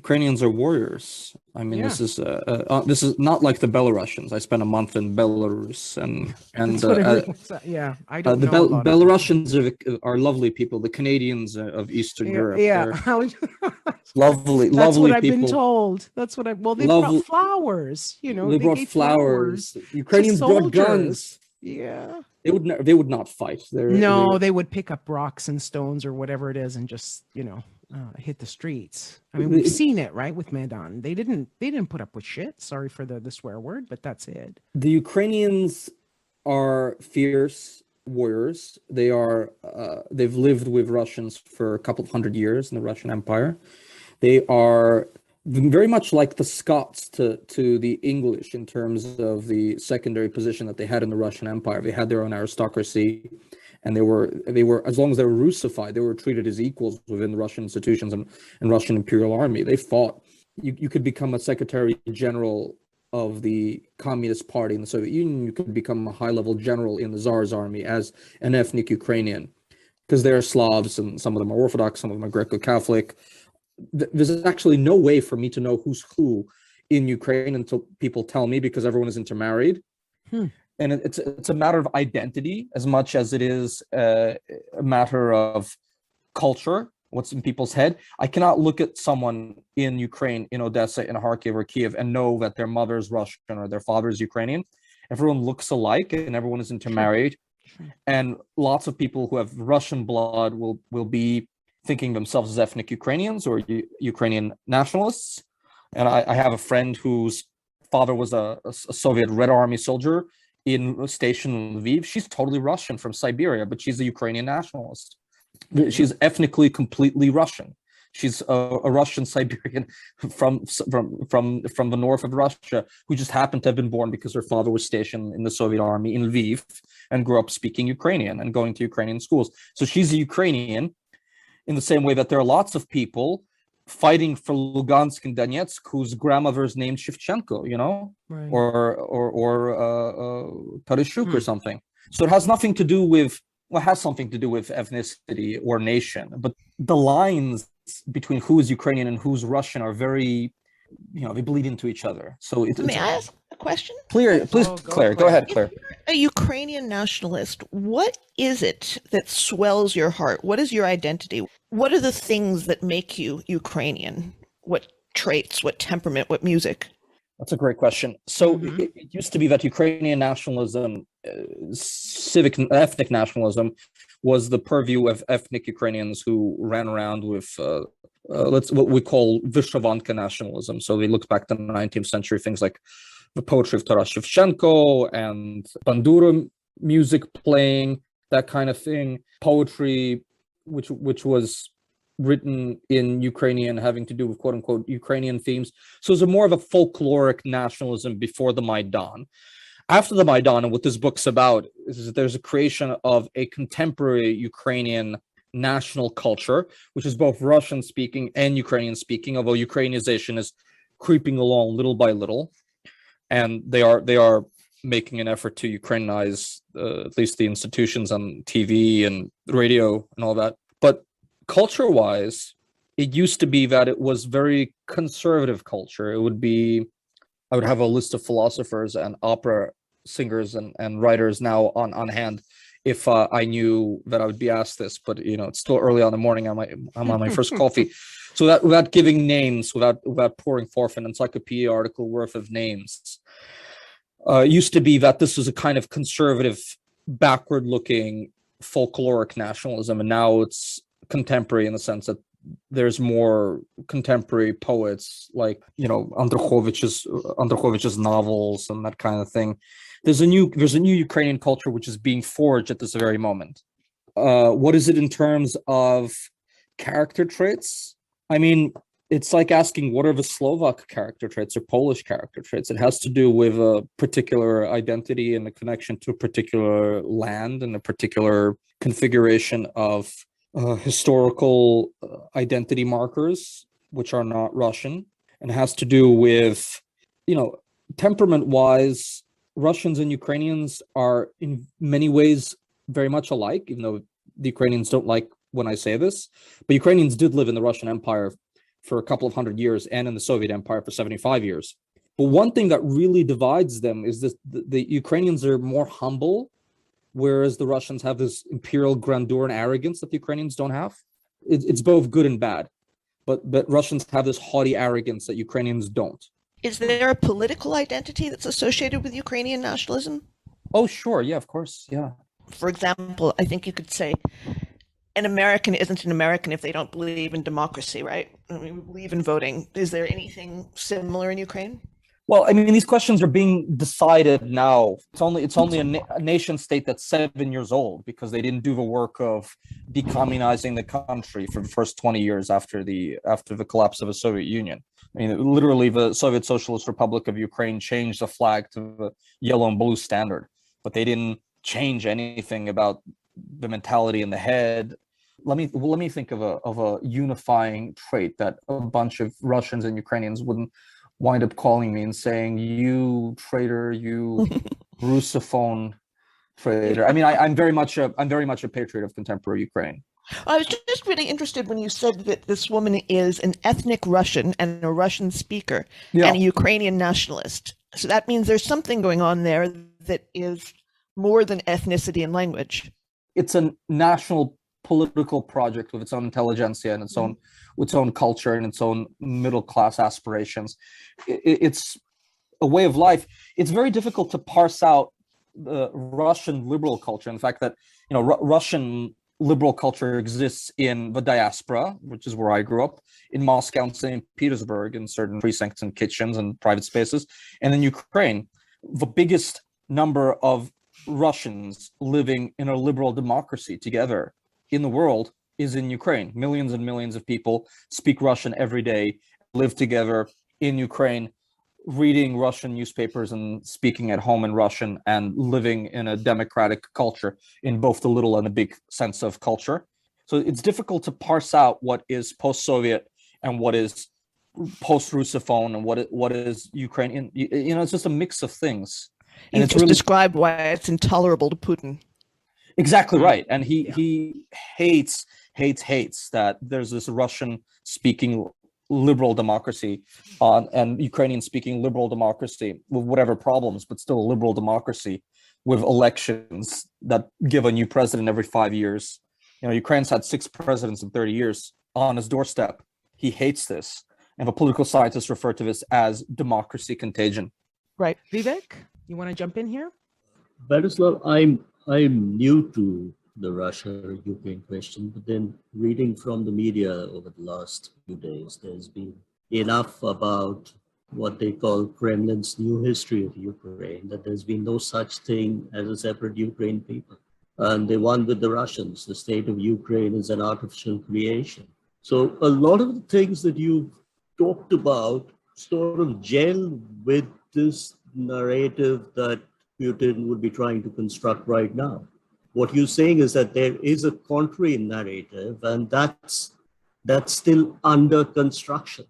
Ukrainians are warriors. I mean, this is not like the Belarusians. I spent a month in Belarus, and I don't know the Belarusians are lovely people. The Canadians of Eastern Europe, lovely. That's what people. I've been told. That's what they brought flowers. They brought flowers. Ukrainians brought guns. Yeah, they would not fight. They would pick up rocks and stones or whatever it is and just hit the streets. I mean, we've seen it, right, with Maidan. They didn't put up with shit. Sorry for the swear word, but that's it. The Ukrainians are fierce warriors. They've lived with Russians for a couple of hundred years in the Russian Empire. They are very much like the Scots to the English in terms of the secondary position that they had in the Russian Empire. They had their own aristocracy. And they were, as long as they were Russified, they were treated as equals within the Russian institutions and Russian Imperial Army. They fought. You could become a Secretary General of the Communist Party in the Soviet Union. You could become a high-level general in the Tsar's army as an ethnic Ukrainian, because they're Slavs and some of them are Orthodox, some of them are Greco-Catholic. There's actually no way for me to know who's who in Ukraine until people tell me, because everyone is intermarried. And it's a matter of identity as much as it is a matter of culture, what's in people's head. I cannot look at someone in Ukraine, in Odessa, in Kharkiv or Kiev, and know that their mother's Russian or their father's Ukrainian. Everyone looks alike and everyone is intermarried. And lots of people who have Russian blood will be thinking themselves as ethnic Ukrainians or Ukrainian nationalists. And I have a friend whose father was a Soviet Red Army soldier stationed in Lviv. She's totally Russian from Siberia, but she's a Ukrainian nationalist. She's ethnically completely Russian. She's a Russian Siberian from the north of Russia, who just happened to have been born because her father was stationed in the Soviet army in Lviv and grew up speaking Ukrainian and going to Ukrainian schools. So she's a Ukrainian, in the same way that there are lots of people fighting for Lugansk and Donetsk whose grandmother is named Shevchenko, right. or Tarashuk or something. So it has nothing to do with, has something to do with ethnicity or nation, but the lines between who is Ukrainian and who's Russian are very, they bleed into each other. So May I ask a question? Claire, please, Claire, go ahead, Claire. If you're a Ukrainian nationalist, what is it that swells your heart? What is your identity? What are the things that make you Ukrainian? What traits, what temperament, what music? That's a great question. So it used to be that Ukrainian nationalism, ethnic nationalism, was the purview of ethnic Ukrainians who ran around with what we call Vyshyvanka nationalism. So they looked back to the 19th century, things like the poetry of Taras Shevchenko and Bandura music playing, that kind of thing. Poetry, which was written in Ukrainian, having to do with quote unquote Ukrainian themes. So it was more of a folkloric nationalism before the Maidan. after the Maidan, and what this book's about is that there's a creation of a contemporary Ukrainian national culture, which is both Russian speaking and Ukrainian speaking, although Ukrainization is creeping along little by little. And they are making an effort to Ukrainize at least the institutions on TV and radio and all that. But culture-wise, it used to be that it was very conservative culture. It would be, I would have a list of philosophers and opera singers and writers now on hand if I knew that I would be asked this, but it's still early on in the morning. I'm on my first coffee. So that without giving names, without pouring forth an encyclopedia article worth of names, used to be that this was a kind of conservative, backward-looking folkloric nationalism, and now it's contemporary in the sense that there's more contemporary poets like Andrukhovich's novels and that kind of thing. There's a new Ukrainian culture which is being forged at this very moment. What is it in terms of character traits? I mean, it's like asking what are the Slovak character traits or Polish character traits. It has to do with a particular identity and a connection to a particular land and a particular configuration of historical identity markers, which are not Russian, and has to do with, temperament-wise, Russians and Ukrainians are in many ways very much alike, even though the Ukrainians don't like when I say this. But Ukrainians did live in the Russian Empire for a couple of hundred years and in the Soviet Empire for 75 years. But one thing that really divides them is this: the Ukrainians are more humble, whereas the Russians have this imperial grandeur and arrogance that the Ukrainians don't have. It's both good and bad, but Russians have this haughty arrogance that Ukrainians don't. Is there a political identity that's associated with Ukrainian nationalism? Oh, sure. Yeah, of course. Yeah. For example, I think you could say an American isn't an American if they don't believe in democracy, right? I mean, we believe in voting. Is there anything similar in Ukraine? Well, I mean, these questions are being decided now. It's only a nation state that's 7 years old because they didn't do the work of decommunizing the country for the first 20 years after the collapse of the Soviet Union. I mean, literally, the Soviet Socialist Republic of Ukraine changed the flag to the yellow and blue standard, but they didn't change anything about the mentality in the head. Let me think of a unifying trait that a bunch of Russians and Ukrainians wouldn't wind up calling me and saying, "You traitor, you Russophone traitor." I mean, I'm very much a patriot of contemporary Ukraine. I was just really interested when you said that this woman is an ethnic Russian and a Russian speaker and a Ukrainian nationalist. So that means there's something going on there that is more than ethnicity and language. It's a national political project with its own intelligentsia and its own culture and its own middle class aspirations. It's a way of life. It's very difficult to parse out the Russian liberal culture. In fact, that Russian liberal culture exists in the diaspora, which is where I grew up, in Moscow and St. Petersburg, in certain precincts and kitchens and private spaces, and in Ukraine. The biggest number of Russians living in a liberal democracy together in the world is in Ukraine. Millions and millions of people speak Russian every day, live together in Ukraine, reading Russian newspapers and speaking at home in Russian and living in a democratic culture in both the little and the big sense of culture. So it's difficult to parse out what is post-Soviet and what is post-Russophone and what is Ukrainian. It's just a mix of things. And it's really described why it's intolerable to Putin. Exactly right. And he hates that there's this Russian-speaking liberal democracy and Ukrainian-speaking liberal democracy with whatever problems, but still a liberal democracy with elections that give a new president every 5 years. Ukraine's had 6 presidents in 30 years on his doorstep. He hates this. And the political scientists refer to this as democracy contagion. Right. Vivek, you want to jump in here? Berislav, I'm new to the Russia-Ukraine question, but then reading from the media over the last few days, there's been enough about what they call Kremlin's new history of Ukraine, that there's been no such thing as a separate Ukraine people. And they won with the Russians. The state of Ukraine is an artificial creation. So a lot of the things that you've talked about sort of gel with this narrative that Putin would be trying to construct right now. What you're saying is that there is a contrary narrative, and that's still under construction.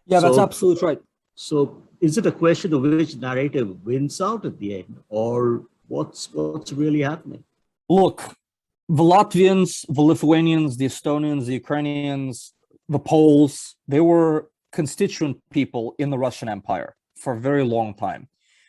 Yeah, that's So- absolutely right. So is it a question of which narrative wins out at the end, or what's really happening? Look, the Latvians, the Lithuanians, the Estonians, the Ukrainians, the Poles, they were constituent people in the Russian Empire for a very long time.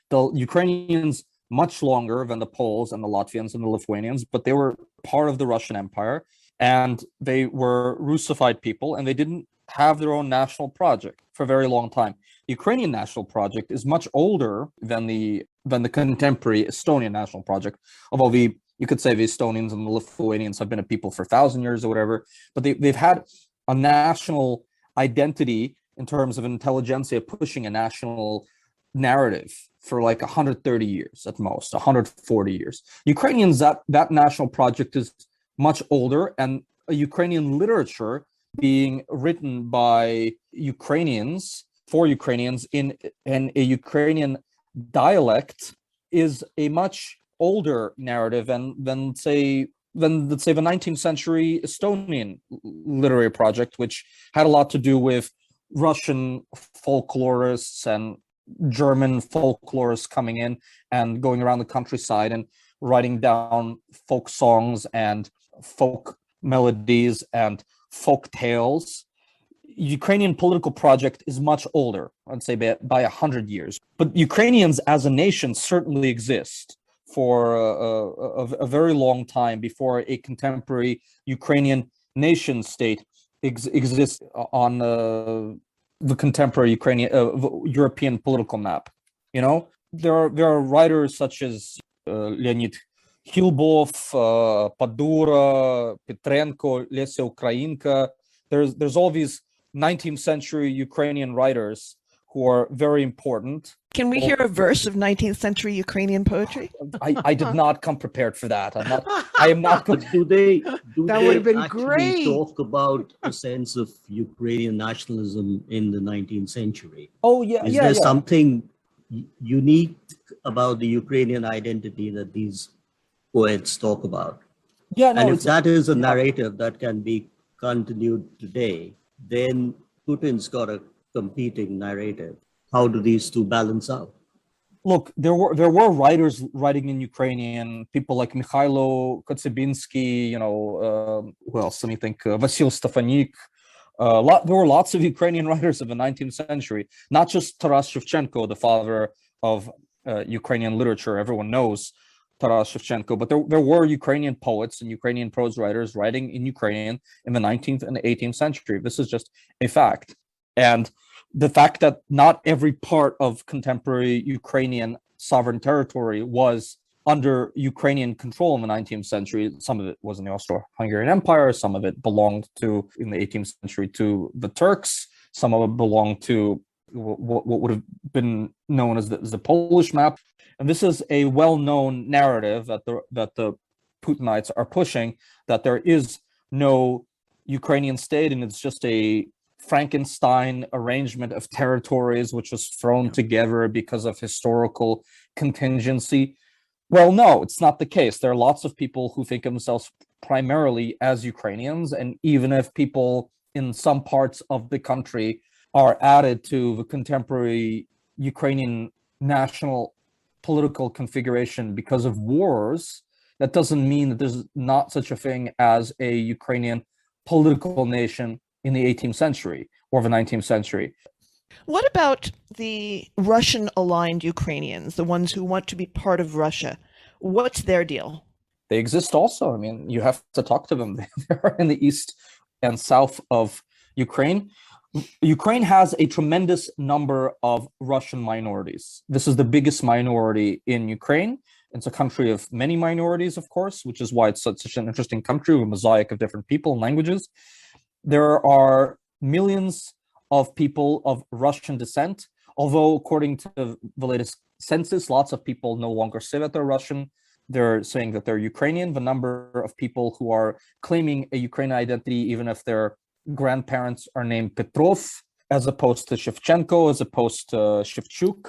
The Ukrainians much longer than the Poles and the Latvians and the Lithuanians, but they were part of the Russian Empire, and they were Russified people, and they didn't have their own national project for a very long time. The Ukrainian national project is much older than the contemporary Estonian national project, although you could say the Estonians and the Lithuanians have been a people for 1,000 years or whatever, but they've had a national identity in terms of intelligentsia pushing a national narrative for like 130 years at most, 140 years. Ukrainians, that national project is much older, and a Ukrainian literature being written by Ukrainians for Ukrainians in a Ukrainian dialect is a much older narrative than say the 19th century Estonian literary project, which had a lot to do with Russian folklorists and German folklorists coming in and going around the countryside and writing down folk songs and folk melodies and folk tales. Ukrainian political project is much older, I'd say by 100 years. But Ukrainians as a nation certainly exist for a very long time before a contemporary Ukrainian nation state exists on the contemporary Ukrainian European political map. You know, there are writers such as Leonid Hilbov, Padura, Petrenko, Lesia Ukrainka. There's all these 19th century Ukrainian writers who are very important. Can we hear a verse of 19th century Ukrainian poetry? I did not come prepared for that. I am not But do they That would have been actually great. talk about a sense of Ukrainian nationalism in the 19th century? Oh yeah, Is yeah, there yeah. something unique about the Ukrainian identity that these poets talk about? Yeah, no, And if it's, that is a narrative that can be continued today, then Putin's got a competing narrative. How do these two balance out? look, there were writers writing in Ukrainian, people like Mikhailo Kotsibinsky, who else? Let me think. Vasil Stefanik. There were lots of Ukrainian writers of the 19th century, not just Taras Shevchenko, the father of Ukrainian literature. Everyone knows Taras Shevchenko, but there were Ukrainian poets and Ukrainian prose writers writing in Ukrainian in the 19th and 18th century. This is just a fact. And the fact that not every part of contemporary Ukrainian sovereign territory was under Ukrainian control in the 19th century. Some of it was in the Austro-Hungarian Empire. Some of it belonged to, in the 18th century, to the Turks. Some of it belonged to what would have been known as the Polish map. And this is a well-known narrative that the Putinites are pushing, that there is no Ukrainian state, and it's just a Frankenstein arrangement of territories which was thrown together because of historical contingency. Well, no, it's not the case. There are lots of people who think of themselves primarily as Ukrainians, and even if people in some parts of the country are added to the contemporary Ukrainian national political configuration because of wars, that doesn't mean that there's not such a thing as a Ukrainian political nation in the 18th century or the 19th century. What about the Russian-aligned Ukrainians, the ones who want to be part of Russia? What's their deal? They exist also. I mean, you have to talk to them. They're in the east and south of Ukraine. Ukraine has a tremendous number of Russian minorities. This is the biggest minority in Ukraine. It's a country of many minorities, of course, which is why it's such an interesting country with a mosaic of different people and languages. There are millions of people of Russian descent, although according to the latest census, lots of people no longer say that they're Russian. They're saying that they're Ukrainian. The number of people who are claiming a Ukrainian identity, even if their grandparents are named Petrov, as opposed to Shevchenko, as opposed to Shevchuk,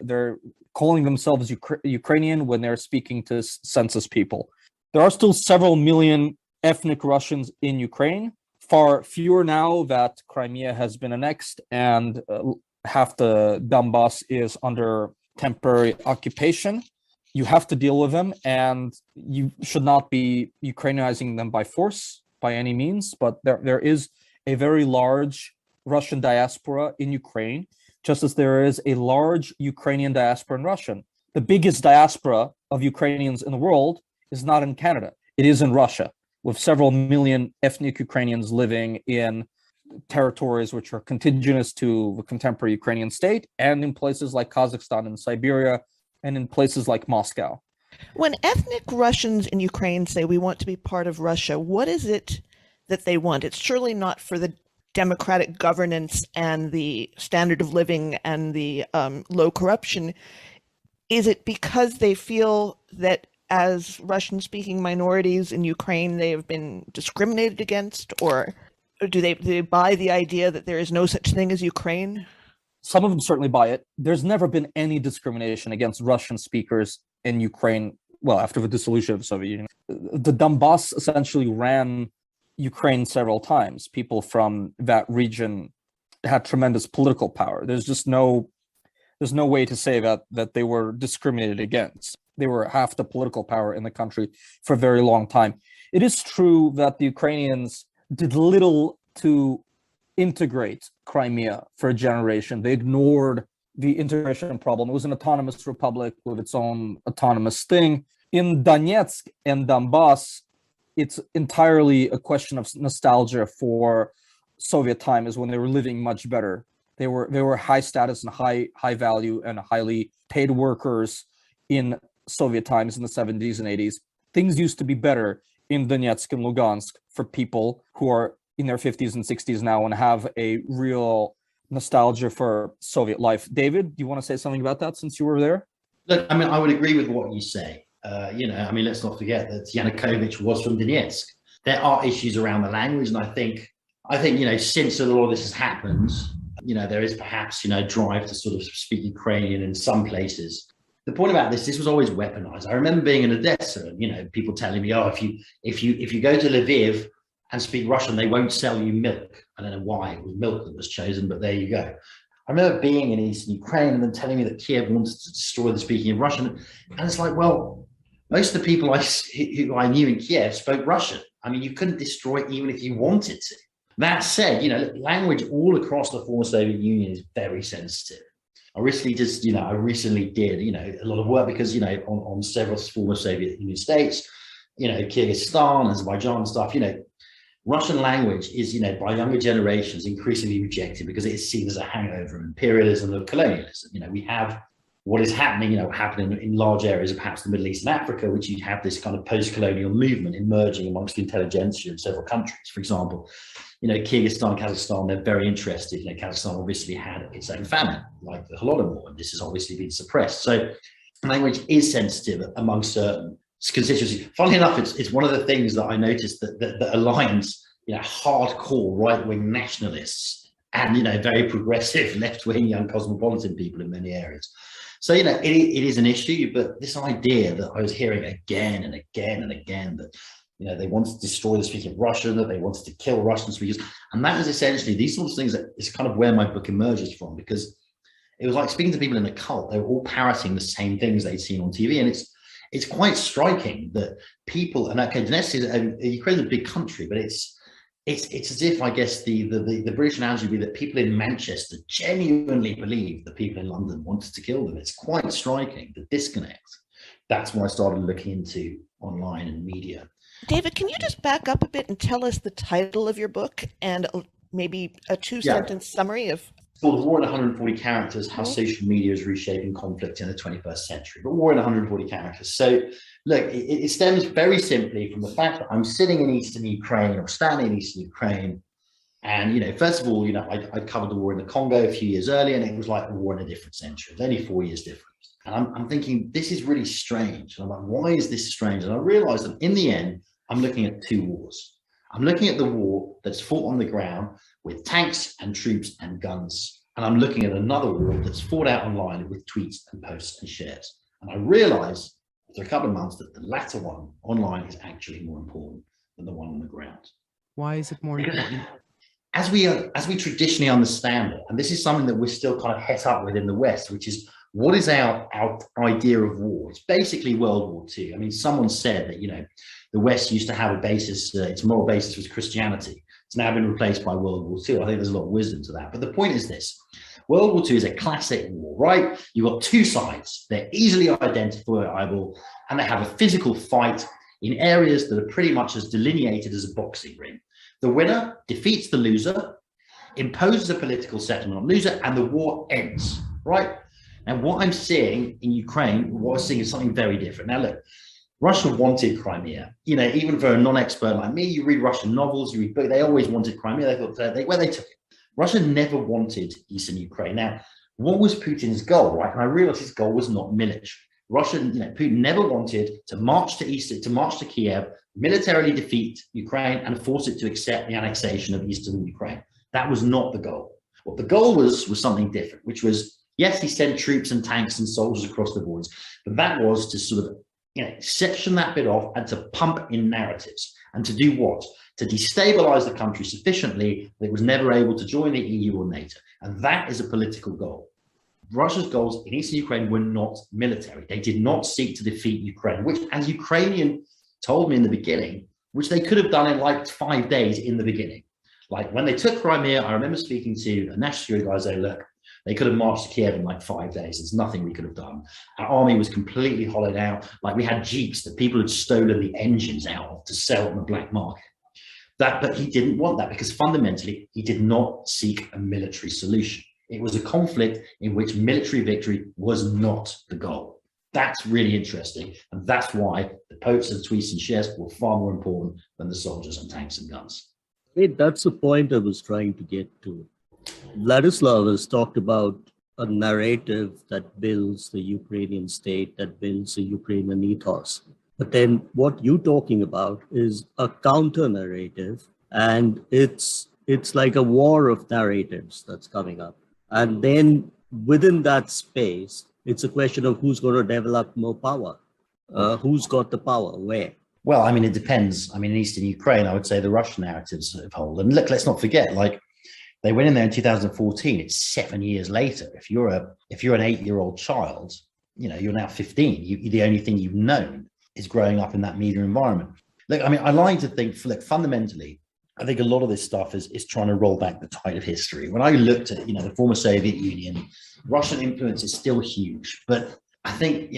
they're calling themselves Ukrainian when they're speaking to census people. There are still several million ethnic Russians in Ukraine, far fewer now that Crimea has been annexed and half the Donbass is under temporary occupation. You have to deal with them, and you should not be Ukrainianizing them by force by any means, but there is a very large Russian diaspora in Ukraine, just as there is a large Ukrainian diaspora in Russia. The biggest diaspora of Ukrainians in the world is not in Canada, it is in Russia, with several million ethnic Ukrainians living in territories which are contiguous to the contemporary Ukrainian state, and in places like Kazakhstan and Siberia, and in places like Moscow. When ethnic Russians in Ukraine say we want to be part of Russia, what is it that they want? It's surely not for the democratic governance and the standard of living and the low corruption. Is it because they feel that as Russian-speaking minorities in Ukraine, they have been discriminated against, or do they buy the idea that there is no such thing as Ukraine? Some of them certainly buy it. There's never been any discrimination against Russian speakers in Ukraine, well, after the dissolution of the Soviet Union. The Donbass essentially ran Ukraine several times. People from that region had tremendous political power. There's no way to say that they were discriminated against. They were half the political power in the country for a very long time. It is true that the Ukrainians did little to integrate Crimea for a generation. They ignored the integration problem. It was an autonomous republic with its own autonomous thing. In Donetsk and Donbass, it's entirely a question of nostalgia for Soviet times when they were living much better. They were high status and high value and highly paid workers in Soviet times in the 70s and 80s. Things used to be better in Donetsk and Lugansk for people who are in their 50s and 60s now and have a real nostalgia for Soviet life. David, do you want to say something about that since you were there? Look, I mean, I would agree with what you say. Let's not forget that Yanukovych was from Donetsk. There are issues around the language, and I think, since a lot of this has happened, there is perhaps, drive to sort of speak Ukrainian in some places. The point about this was always weaponized. I remember being in Odessa, and, people telling me, oh, if you go to Lviv and speak Russian, they won't sell you milk. I don't know why it was milk that was chosen, but there you go. I remember being in Eastern Ukraine and then telling me that Kiev wanted to destroy the speaking of Russian. And it's like, well, most of the people who I knew in Kiev spoke Russian. I mean, you couldn't destroy it even if you wanted to. That said, language all across the former Soviet Union is very sensitive. I recently did, a lot of work because, on several former Soviet Union states, Kyrgyzstan, Azerbaijan and stuff, Russian language is, by younger generations, increasingly rejected because it is seen as a hangover of imperialism, of colonialism. We have what is happening, happening in large areas of perhaps the Middle East and Africa, which you have this kind of post-colonial movement emerging amongst the intelligentsia in several countries. For example, Kyrgyzstan, Kazakhstan, they're very interested. Kazakhstan obviously had its own famine, like the Holodomor, and this has obviously been suppressed. So language is sensitive among certain constituencies. Funnily enough, it's one of the things that I noticed that aligns, hardcore right-wing nationalists and, very progressive left-wing young cosmopolitan people in many areas. So, it is an issue, but this idea that I was hearing again and again and again that, they wanted to destroy the speaking of Russian, that they wanted to kill Russian speakers. And that is essentially these sorts of things that is kind of where my book emerges from, because it was like speaking to people in a cult. They were all parroting the same things they'd seen on TV. And it's quite striking that people, and okay, Ukraine is a big country, but it's as if, I guess, the British analogy would be that people in Manchester genuinely believe that people in London wanted to kill them. It's quite striking, the disconnect. That's what I started looking into online and media. David, can you just back up a bit and tell us the title of your book and maybe a two-sentence summary of... It's called War in 140 Characters, How Social Media is Reshaping Conflict in the 21st Century. But War in 140 Characters. So, look, it stems very simply from the fact that I'm sitting in Eastern Ukraine or standing in Eastern Ukraine. And, first of all, I covered the war in the Congo a few years earlier, and it was like a war in a different century. It was only 4 years difference. And I'm thinking, this is really strange. And I'm like, why is this strange? And I realized that in the end, I'm looking at two wars. I'm looking at the war that's fought on the ground with tanks and troops and guns and I'm looking at another war that's fought out online with tweets and posts and shares. And I realize after a couple of months that the latter one online is actually more important than the one on the ground. Why is it more important? As we traditionally understand it, and this is something that we're still kind of het up with in the West, which is what is our idea of war? It's basically World War II. I mean, someone said that, the West used to have a basis, its moral basis was Christianity. It's now been replaced by World War II. I think there's a lot of wisdom to that. But the point is this. World War II is a classic war, right? You've got two sides. They're easily identifiable, and they have a physical fight in areas that are pretty much as delineated as a boxing ring. The winner defeats the loser, imposes a political settlement on the loser, and the war ends, right? And what I'm seeing in Ukraine, what I'm seeing is something very different. Now, look, Russia wanted Crimea. Even for a non-expert like me, you read Russian novels, you read books, they always wanted Crimea. They thought they took it. Russia never wanted Eastern Ukraine. Now, what was Putin's goal, right? And I realized his goal was not military. Russia, Putin never wanted to march to Kiev, militarily defeat Ukraine and force it to accept the annexation of Eastern Ukraine. That was not the goal. What the goal was something different, which was, yes, he sent troops and tanks and soldiers across the borders, but that was to sort of, section that bit off and to pump in narratives. And to do what? To destabilize the country sufficiently that it was never able to join the EU or NATO. And that is a political goal. Russia's goals in Eastern Ukraine were not military. They did not seek to defeat Ukraine, which, as Ukrainian told me in the beginning, which they could have done in like 5 days in the beginning. Like when they took Crimea, I remember speaking to a national security guy saying, look, they could have marched to Kiev in like 5 days. There's nothing we could have done. Our army was completely hollowed out. Like we had Jeeps that people had stolen the engines out of to sell on the black market. But he didn't want that because fundamentally he did not seek a military solution. It was a conflict in which military victory was not the goal. That's really interesting. And that's why the posts and tweets and shares were far more important than the soldiers and tanks and guns. That's the point I was trying to get to. Vladislav has talked about a narrative that builds the Ukrainian state, that builds the Ukrainian ethos. But then what you're talking about is a counter narrative, and it's like a war of narratives that's coming up. And then within that space, it's a question of who's going to develop more power, who's got the power, where. Well, I mean, it depends. I mean, in Eastern Ukraine, I would say the Russian narratives have hold. And look, let's not forget, like, they went in there in 2014. It's 7 years later. If you're an 8-year-old child, you're now 15. The only thing you've known is growing up in that media environment. Look, I mean, I like to think, fundamentally, I think a lot of this stuff is trying to roll back the tide of history. When I looked at, the former Soviet Union, Russian influence is still huge. But I think,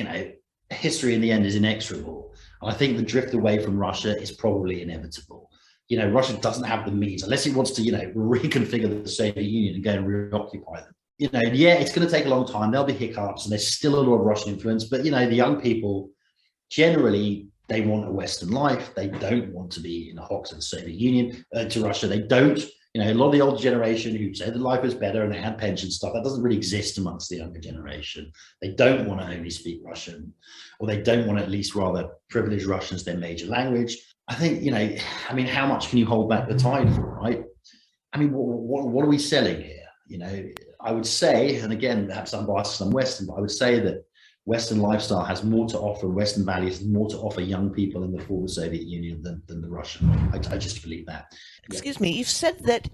history in the end is inexorable. And I think the drift away from Russia is probably inevitable. Russia doesn't have the means, unless it wants to, reconfigure the Soviet Union and go and reoccupy them. It's going to take a long time. There'll be hiccups, and there's still a lot of Russian influence. But, the young people, generally, they want a Western life. They don't want to be in a hawk to the Soviet Union, to Russia. They don't. A lot of the older generation who say that life is better and they had pension stuff, that doesn't really exist amongst the younger generation. They don't want to only speak Russian, or they don't want to at least rather privilege Russian as their major language. I think, how much can you hold back the tide for, right? I mean, what are we selling here? I would say, and again, perhaps I'm biased, I'm Western, but I would say that Western lifestyle has more to offer, Western values has more to offer young people in the former Soviet Union than the Russian. I just believe that. Excuse me, you've said that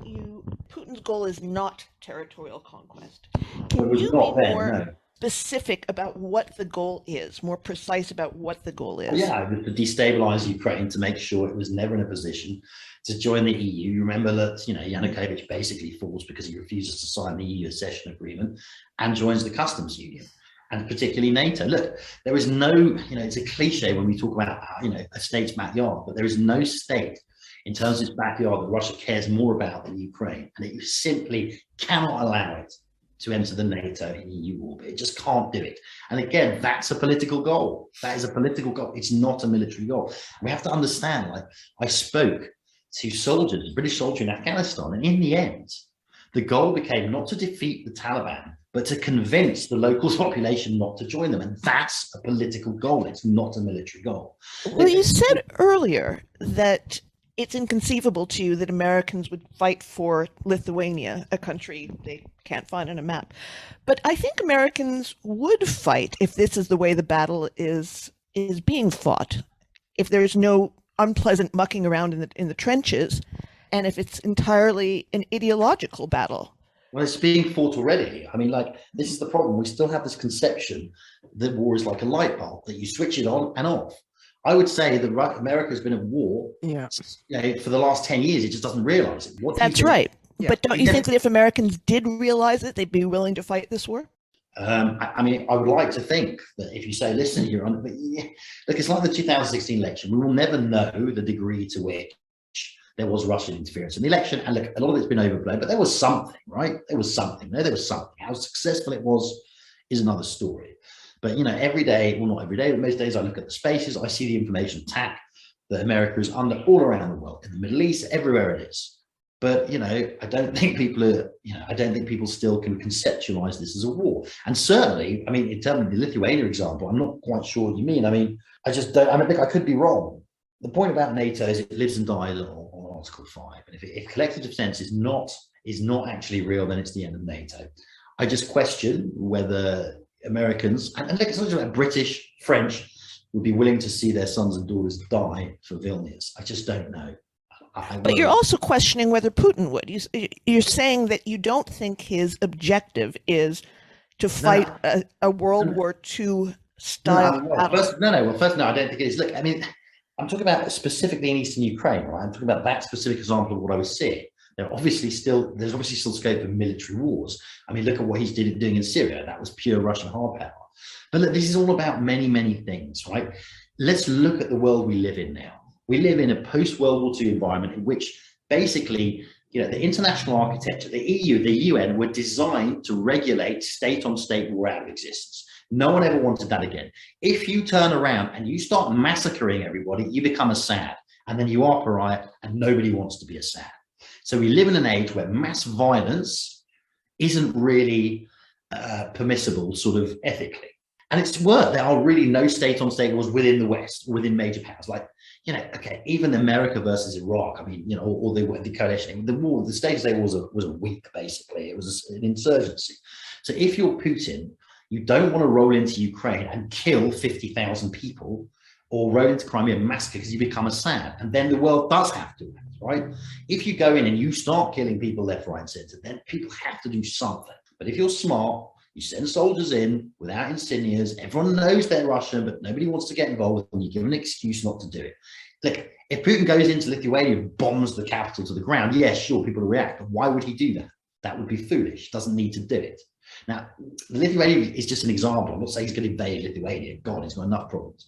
Putin's goal is not territorial conquest. Can you be more specific about what the goal is, more precise about what the goal is? Yeah, to destabilize Ukraine, to make sure it was never in a position to join the EU. You remember that, Yanukovych basically falls because he refuses to sign the EU accession agreement and joins the customs union, and particularly NATO. Look, there is no, it's a cliche when we talk about, a state's backyard, but there is no state in terms of its backyard that Russia cares more about than Ukraine. And it simply cannot allow it to enter the NATO and EU orbit. It just can't do it. And again, that's a political goal. That is a political goal. It's not a military goal. We have to understand, like, I spoke to soldiers, British soldiers in Afghanistan, and in the end, the goal became not to defeat the Taliban, but to convince the local population not to join them. And that's a political goal. It's not a military goal. Well, you said earlier that it's inconceivable to you that Americans would fight for Lithuania, a country they can't find on a map. But I think Americans would fight if this is the way the battle is being fought, if there's no unpleasant mucking around in the trenches, and if it's entirely an ideological battle. Well, it's being fought already. I mean, like, this is the problem. We still have this conception that war is like a light bulb, that you switch it on and off. I would say that America has been at war for the last 10 years. It just doesn't realize it. That's right. Yeah. But don't you think that if Americans did realize it, they'd be willing to fight this war? I mean, I would like to think that if you say, listen, you're on, but yeah, look, it's like the 2016 election. We will never know the degree to which there was Russian interference in the election. And look, a lot of it's been overblown, but there was something, right? There was something. No, there was something. How successful it was is another story. But, you know, every day, well, not every day, but most days I look at the spaces, I see the information attack that America is under all around the world, in the Middle East, everywhere it is. But, you know, I don't think people still can conceptualize this as a war. And certainly, I mean, in terms of the Lithuania example, I'm not quite sure what you mean. I mean, I just don't, I mean, I could be wrong. The point about NATO is it lives and dies on Article 5. And if collective defense is not actually real, then it's the end of NATO. I just question whether Americans, and it's not just about British, French, would be willing to see their sons and daughters die for Vilnius. I just don't know. But you're also questioning whether Putin would. You're saying that you don't think his objective is to fight a World War II style battle. First, I don't think it is. Look, I mean, I'm talking about specifically in Eastern Ukraine, right? I'm talking about that specific example of what I was seeing. There's obviously still scope for military wars. I mean, look at what he's doing in Syria. That was pure Russian hard power. But look, this is all about many, many things, right? Let's look at the world we live in now. We live in a post-World War II environment in which basically, you know, the international architecture, the EU, the UN were designed to regulate state-on-state war out of existence. No one ever wanted that again. If you turn around and you start massacring everybody, you become Assad, and then you are pariah, and nobody wants to be Assad. So we live in an age where mass violence isn't really permissible, sort of ethically. And it's worse. There are really no state-on-state wars within the West, within major powers. Like, you know, okay, even America versus Iraq. I mean, you know, or the coalition. The war, the state-on-state war was a week, basically. It was an insurgency. So if you're Putin, you don't want to roll into Ukraine and kill 50,000 people, or roll into Crimea and massacre because you become Assad. And then the world does have to act, right? If you go in and you start killing people left, right, and center, then people have to do something. But if you're smart, you send soldiers in without insignias. Everyone knows they're Russian, but nobody wants to get involved, and you give an excuse not to do it. Look, if Putin goes into Lithuania and bombs the capital to the ground, yes, sure, people will react. But why would he do that? That would be foolish. Doesn't need to do it. Now, Lithuania is just an example. I'm not saying he's going to invade Lithuania. God, he's got enough problems.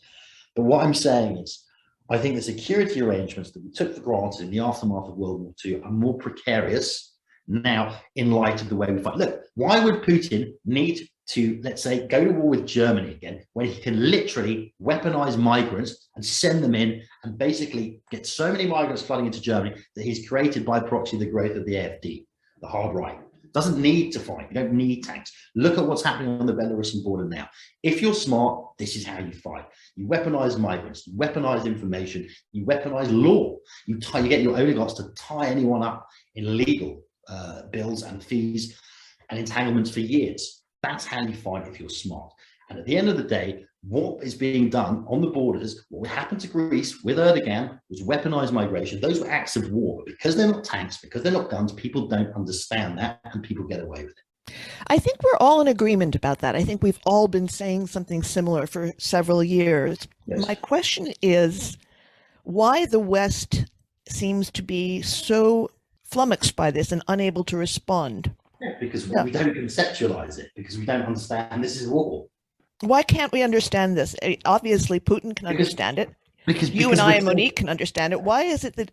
But what I'm saying is, I think the security arrangements that we took for granted in the aftermath of World War II are more precarious now in light of the way we fight. Look, why would Putin need to, let's say, go to war with Germany again when he can literally weaponize migrants and send them in and basically get so many migrants flooding into Germany that he's created by proxy the growth of the AfD, the hard right? Doesn't need to fight. You don't need tanks. Look at what's happening on the Belarusian border now. If you're smart, this is how you fight. You weaponize migrants, you weaponize information, you weaponize law. You get your oligarchs to tie anyone up in legal bills and fees and entanglements for years. That's how you fight if you're smart. And at the end of the day, what is being done on the borders, what happened to Greece with Erdogan was weaponized migration. Those were acts of war. But because they're not tanks, because they're not guns, people don't understand that and people get away with it. I think we're all in agreement about that. I think we've all been saying something similar for several years. Yes. My question is why the West seems to be so flummoxed by this and unable to respond. Yeah, because we don't conceptualize it, because we don't understand this is war. Why can't we understand this? Obviously, Putin can understand it. Because you and I and Monique can understand it. Why is it that,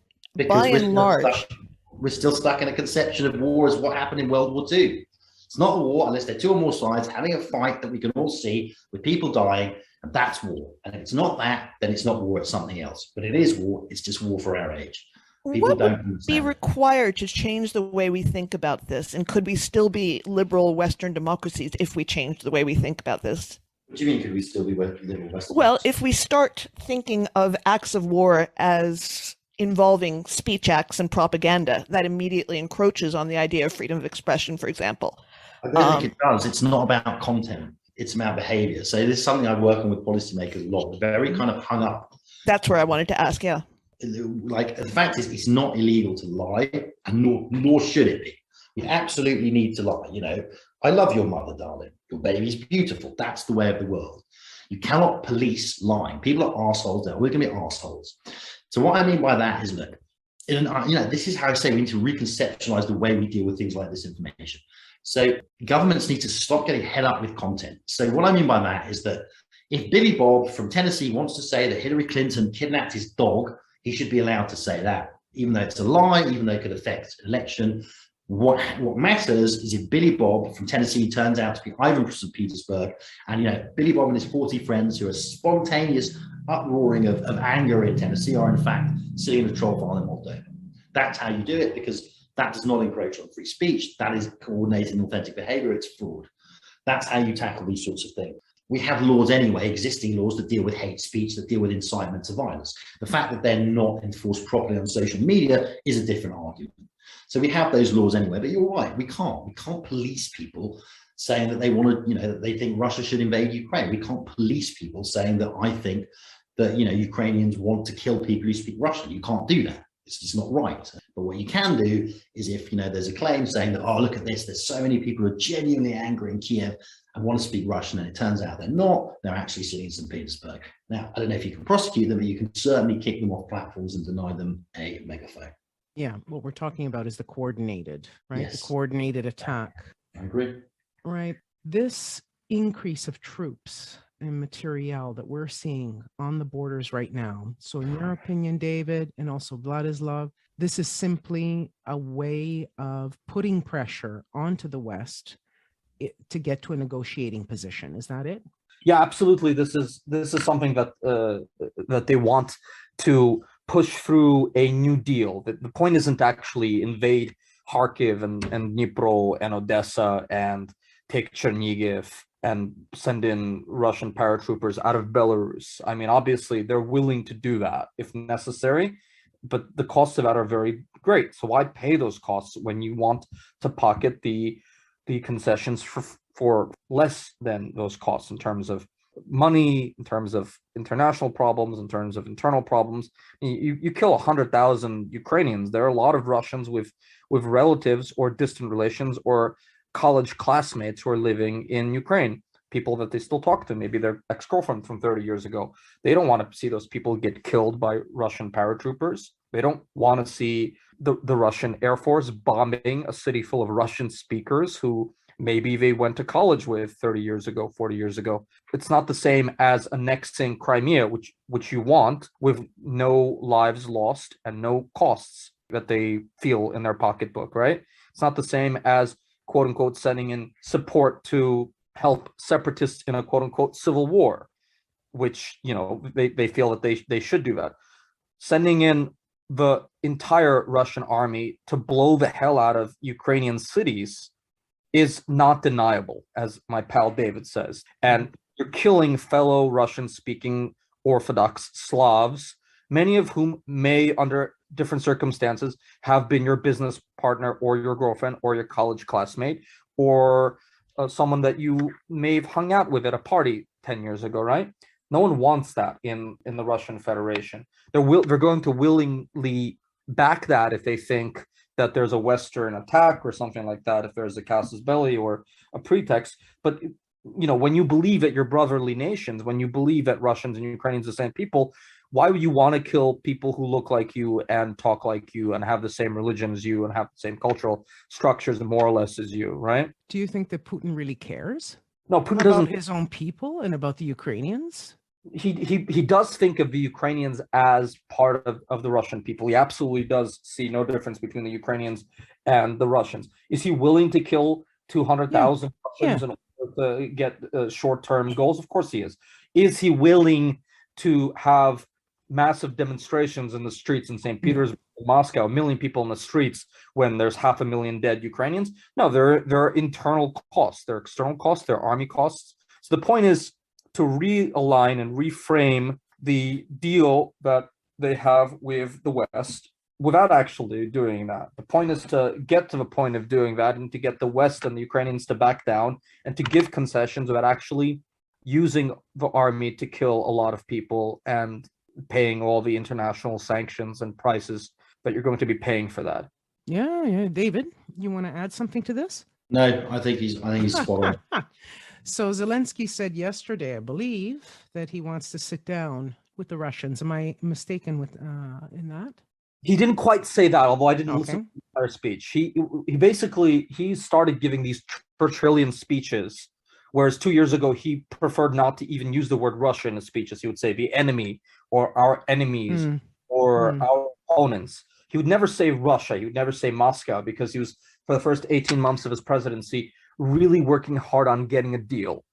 by and large, we're still stuck in a conception of war as what happened in World War II? It's not a war unless there are two or more sides having a fight that we can all see with people dying, and that's war. And if it's not that, then it's not war, it's something else. But it is war, it's just war for our age. What would be required to change the way we think about this? And could we still be liberal Western democracies if we changed the way we think about this? What do you mean, could we still be liberal Western? Well, if we start thinking of acts of war as involving speech acts and propaganda that immediately encroaches on the idea of freedom of expression, for example. I don't think it does. It's not about content. It's about behavior. So this is something I'm working with policymakers a lot. They're very kind of hung up. That's where I wanted to ask, yeah. Like, the fact is, it's not illegal to lie, and nor should it be. You absolutely need to lie. You know, I love your mother, darling. Your baby's beautiful. That's the way of the world. You cannot police lying. People are assholes. They're always going to be assholes. So what I mean by that is, look, this is how I say we need to reconceptualize the way we deal with things like this information. So governments need to stop getting head up with content. So what I mean by that is that if Billy Bob from Tennessee wants to say that Hillary Clinton kidnapped his dog, he should be allowed to say that, even though it's a lie, even though it could affect election. What matters is if Billy Bob from Tennessee turns out to be Ivan from St. Petersburg, and Billy Bob and his 40 friends who are spontaneous uproaring of anger in Tennessee are in fact sitting in a troll farm in Moldova. That's how you do it, because that does not encroach on free speech. That is coordinated and authentic behavior. It's fraud. That's how you tackle these sorts of things. We have laws anyway, existing laws that deal with hate speech, that deal with incitement to violence. The fact that they're not enforced properly on social media is a different argument. So we have those laws anyway, but you're right, we can't police people saying that they want to, that they think Russia should invade Ukraine. We can't police people saying that I think that, Ukrainians want to kill people who speak Russian. You can't do that. It's just not right. But what you can do is if, there's a claim saying that, oh, look at this, there's so many people who are genuinely angry in Kiev and want to speak Russian, and it turns out they're not, they're actually sitting in St. Petersburg. Now, I don't know if you can prosecute them, but you can certainly kick them off platforms and deny them a megaphone. Yeah, what we're talking about is the coordinated, right? Yes. The coordinated attack. I agree. Right. This increase of troops and materiel that we're seeing on the borders right now. So in your opinion, David, and also Vladislav, this is simply a way of putting pressure onto the West to get to a negotiating position. Is that it? Yeah, absolutely. This is something that that they want to push through a new deal. The point isn't actually invade Kharkiv and Dnipro and Odessa and take Chernigiv and send in Russian paratroopers out of Belarus. I mean, obviously, they're willing to do that if necessary, but the costs of that are very great. So why pay those costs when you want to pocket the concessions for less than those costs in terms of money, in terms of international problems, in terms of internal problems? You kill 100,000 Ukrainians. There are a lot of Russians with relatives or distant relations or college classmates who are living in Ukraine, people that they still talk to, maybe their ex-girlfriend from 30 years ago. They don't want to see those people get killed by Russian paratroopers. They don't want to see the Russian Air Force bombing a city full of Russian speakers who maybe they went to college with 30 years ago, 40 years ago. It's not the same as annexing Crimea, which you want, with no lives lost and no costs that they feel in their pocketbook, right? It's not the same as, quote unquote, sending in support to help separatists in a quote unquote civil war, which, they feel that they should do that. Sending in the entire Russian army to blow the hell out of Ukrainian cities is not deniable, as my pal David says. And you're killing fellow Russian-speaking Orthodox Slavs, many of whom may, under different circumstances, have been your business partner or your girlfriend or your college classmate or someone that you may have hung out with at a party 10 years ago, right? No one wants that in the Russian Federation. They're going to willingly back that if they think that there's a Western attack or something like that, if there's a casus belli or a pretext. But when you believe that you're brotherly nations, when you believe that Russians and Ukrainians are the same people, why would you want to kill people who look like you and talk like you and have the same religion as you and have the same cultural structures more or less as you, right? Do you think that Putin really cares? No, Putin about doesn't. His own people and about the Ukrainians? He does think of the Ukrainians as part of the Russian people. He absolutely does see no difference between the Ukrainians and the Russians. Is he willing to kill 200,000 Russians in order to get short-term goals? Of course he is. Is he willing to have massive demonstrations in the streets in St. Petersburg, Moscow, 1 million people in the streets when there's 500,000 dead Ukrainians? No, there are internal costs, there are external costs, there are army costs. So the point is to realign and reframe the deal that they have with the West without actually doing that. The point is to get to the point of doing that and to get the West and the Ukrainians to back down and to give concessions without actually using the army to kill a lot of people and paying all the international sanctions and prices that you're going to be paying for that. Yeah. David, you want to add something to this? No, I think he's spot on. So Zelensky said yesterday, I believe, that he wants to sit down with the Russians. Am I mistaken with in that? He didn't quite say that, although I didn't Okay. listen to the entire speech. He basically started giving these trillion speeches, whereas 2 years ago he preferred not to even use the word Russia in his speeches. He would say the enemy or our enemies or our opponents. He would never say Russia. He would never say Moscow, because he was, for the first 18 months of his presidency, really working hard on getting a deal.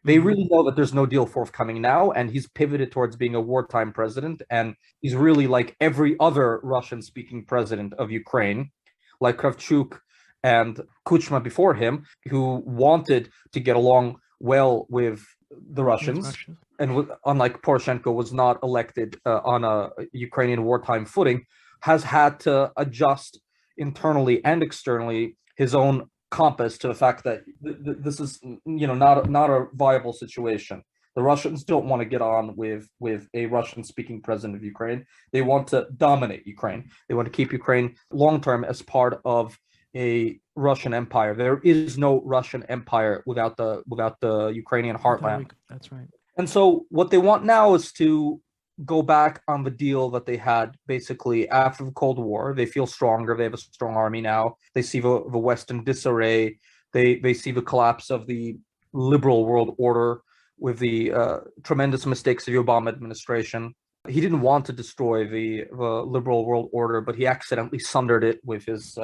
They really know that there's no deal forthcoming now, and he's pivoted towards being a wartime president, and he's really like every other Russian-speaking president of Ukraine, like Kravchuk and Kuchma before him, who wanted to get along well with the Russians, and unlike Poroshenko, was not elected on a Ukrainian wartime footing, has had to adjust internally and externally his own compass to the fact that this is, not a viable situation. The Russians don't want to get on with a Russian-speaking president of Ukraine. They want to dominate Ukraine. They want to keep Ukraine long-term as part of a Russian empire. There is no Russian empire without the Ukrainian heartland. That's right. And so what they want now is to go back on the deal that they had basically after the Cold War. They feel stronger. They have a strong army now. They see the West in disarray. They see the collapse of the liberal world order with the tremendous mistakes of the Obama administration. He didn't want to destroy the liberal world order, but he accidentally sundered it with his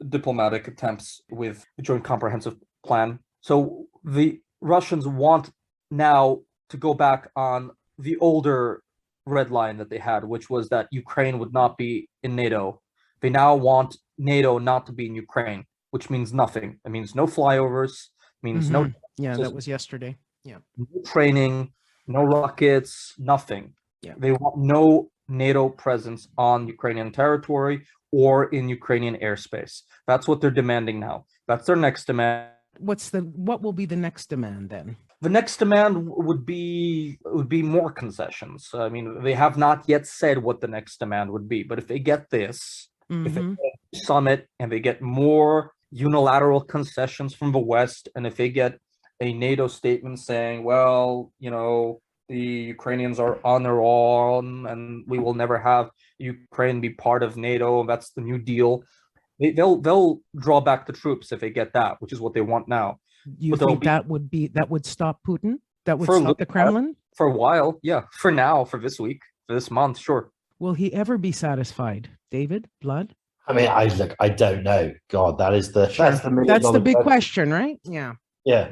diplomatic attempts with the Joint Comprehensive Plan. So the Russians want now to go back on the older red line that they had, which was that Ukraine would not be in NATO. They now want NATO not to be in Ukraine, which means nothing. It means no flyovers, means no... Yeah, that was yesterday. Yeah. No training, no rockets, nothing. Yeah. They want no NATO presence on Ukrainian territory or in Ukrainian airspace. That's what they're demanding now. That's their next demand. What will be the next demand then? The next demand would be more concessions. I mean, they have not yet said what the next demand would be, but if they get this, if they get a summit and they get more unilateral concessions from the West, and if they get a NATO statement saying, well, the Ukrainians are on their own and we will never have Ukraine be part of NATO, that's the New Deal, they'll draw back the troops if they get that, which is what they want now. You think that would stop Putin? That would stop the Kremlin? For a while, yeah. For now, for this week, for this month, sure. Will he ever be satisfied, David? Blood? I mean, I don't know. God, that's the big question, right? Yeah. Yeah.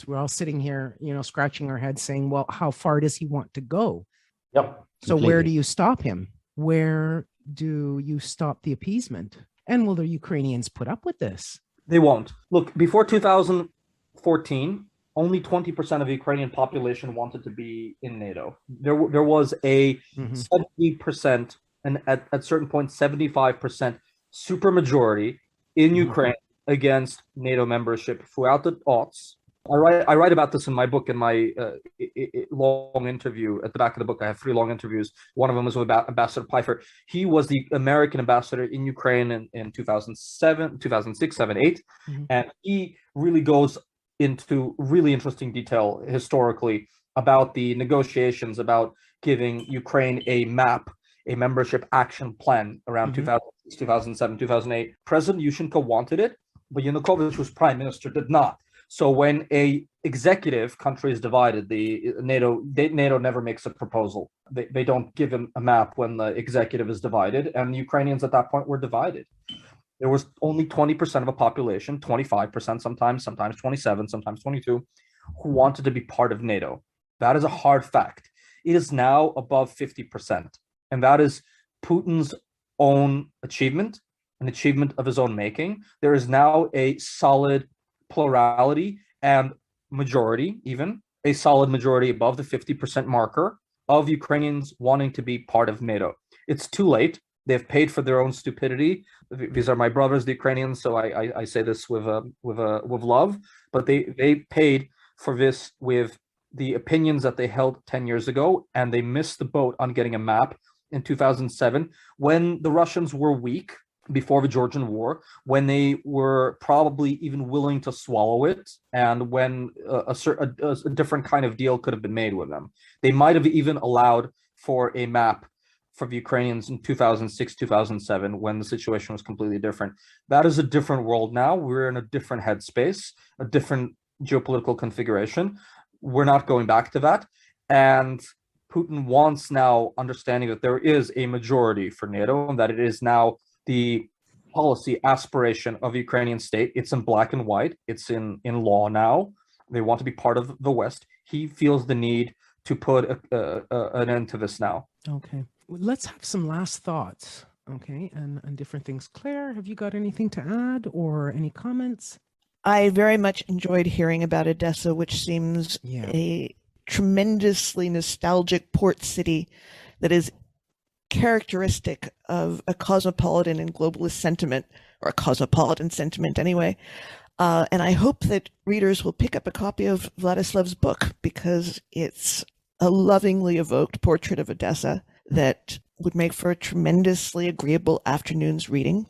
We're all sitting here, scratching our heads saying, well, how far does he want to go? Yep. So where do you stop him? Where do you stop the appeasement? And will the Ukrainians put up with this? They won't. Look, before 2014, only 20% of the Ukrainian population wanted to be in NATO. There was a 70%, and at certain points, 75% supermajority in Ukraine against NATO membership throughout the aughts. I write about this in my book, in my long interview. At the back of the book, I have 3 long interviews. One of them was with Ambassador Pfeiffer. He was the American ambassador in Ukraine in 2007, 2006, 7, 8. And he really goes into really interesting detail historically about the negotiations about giving Ukraine a map, a membership action plan around 2006, 2007, 2008. President Yushchenko wanted it, but Yanukovych, was prime minister, did not. So when a executive country is divided, NATO never makes a proposal. They don't give him a map when the executive is divided, and the Ukrainians at that point were divided. There was only 20% of a population, 25% sometimes 27, sometimes 22, who wanted to be part of NATO. That is a hard fact. It is now above 50%, and that is Putin's own achievement, an achievement of his own making. There is now a solid plurality and majority, even a solid majority above the 50% marker of Ukrainians wanting to be part of NATO. It's too late. They've paid for their own stupidity. These are my brothers, the Ukrainians, so I say this with love. But they paid for this with the opinions that they held 10 years ago, and they missed the boat on getting a map in 2007 when the Russians were weak before the Georgian War, when they were probably even willing to swallow it, and when a different kind of deal could have been made with them. They might have even allowed for a map for the Ukrainians in 2006, 2007, when the situation was completely different. That is a different world now. We're in a different headspace, a different geopolitical configuration. We're not going back to that. And Putin wants now understanding that there is a majority for NATO and that it is now the policy aspiration of the Ukrainian state. It's in black and white. It's in law now. They want to be part of the West. He feels the need to put an end to this now. Okay. Let's have some last thoughts. Okay. And different things. Claire, have you got anything to add or any comments? I very much enjoyed hearing about Odessa, which seems a tremendously nostalgic port city that is characteristic of a cosmopolitan and globalist sentiment, or a cosmopolitan sentiment anyway. And I hope that readers will pick up a copy of Vladislav's book, because it's a lovingly evoked portrait of Odessa that would make for a tremendously agreeable afternoon's reading.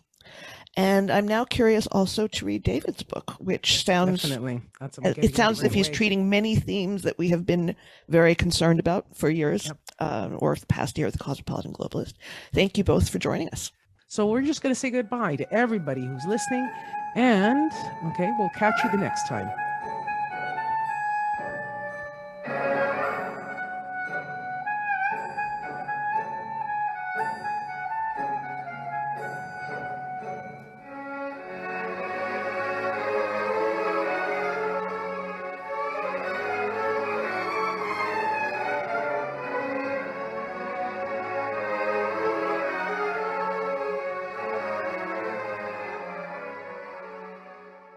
And I'm now curious also to read David's book, which sounds definitely. It sounds as if he's treating many themes that we have been very concerned about for years, or the past year at the Cosmopolitan Globalist. Thank you both for joining us. So we're just going to say goodbye to everybody who's listening, and we'll catch you the next time.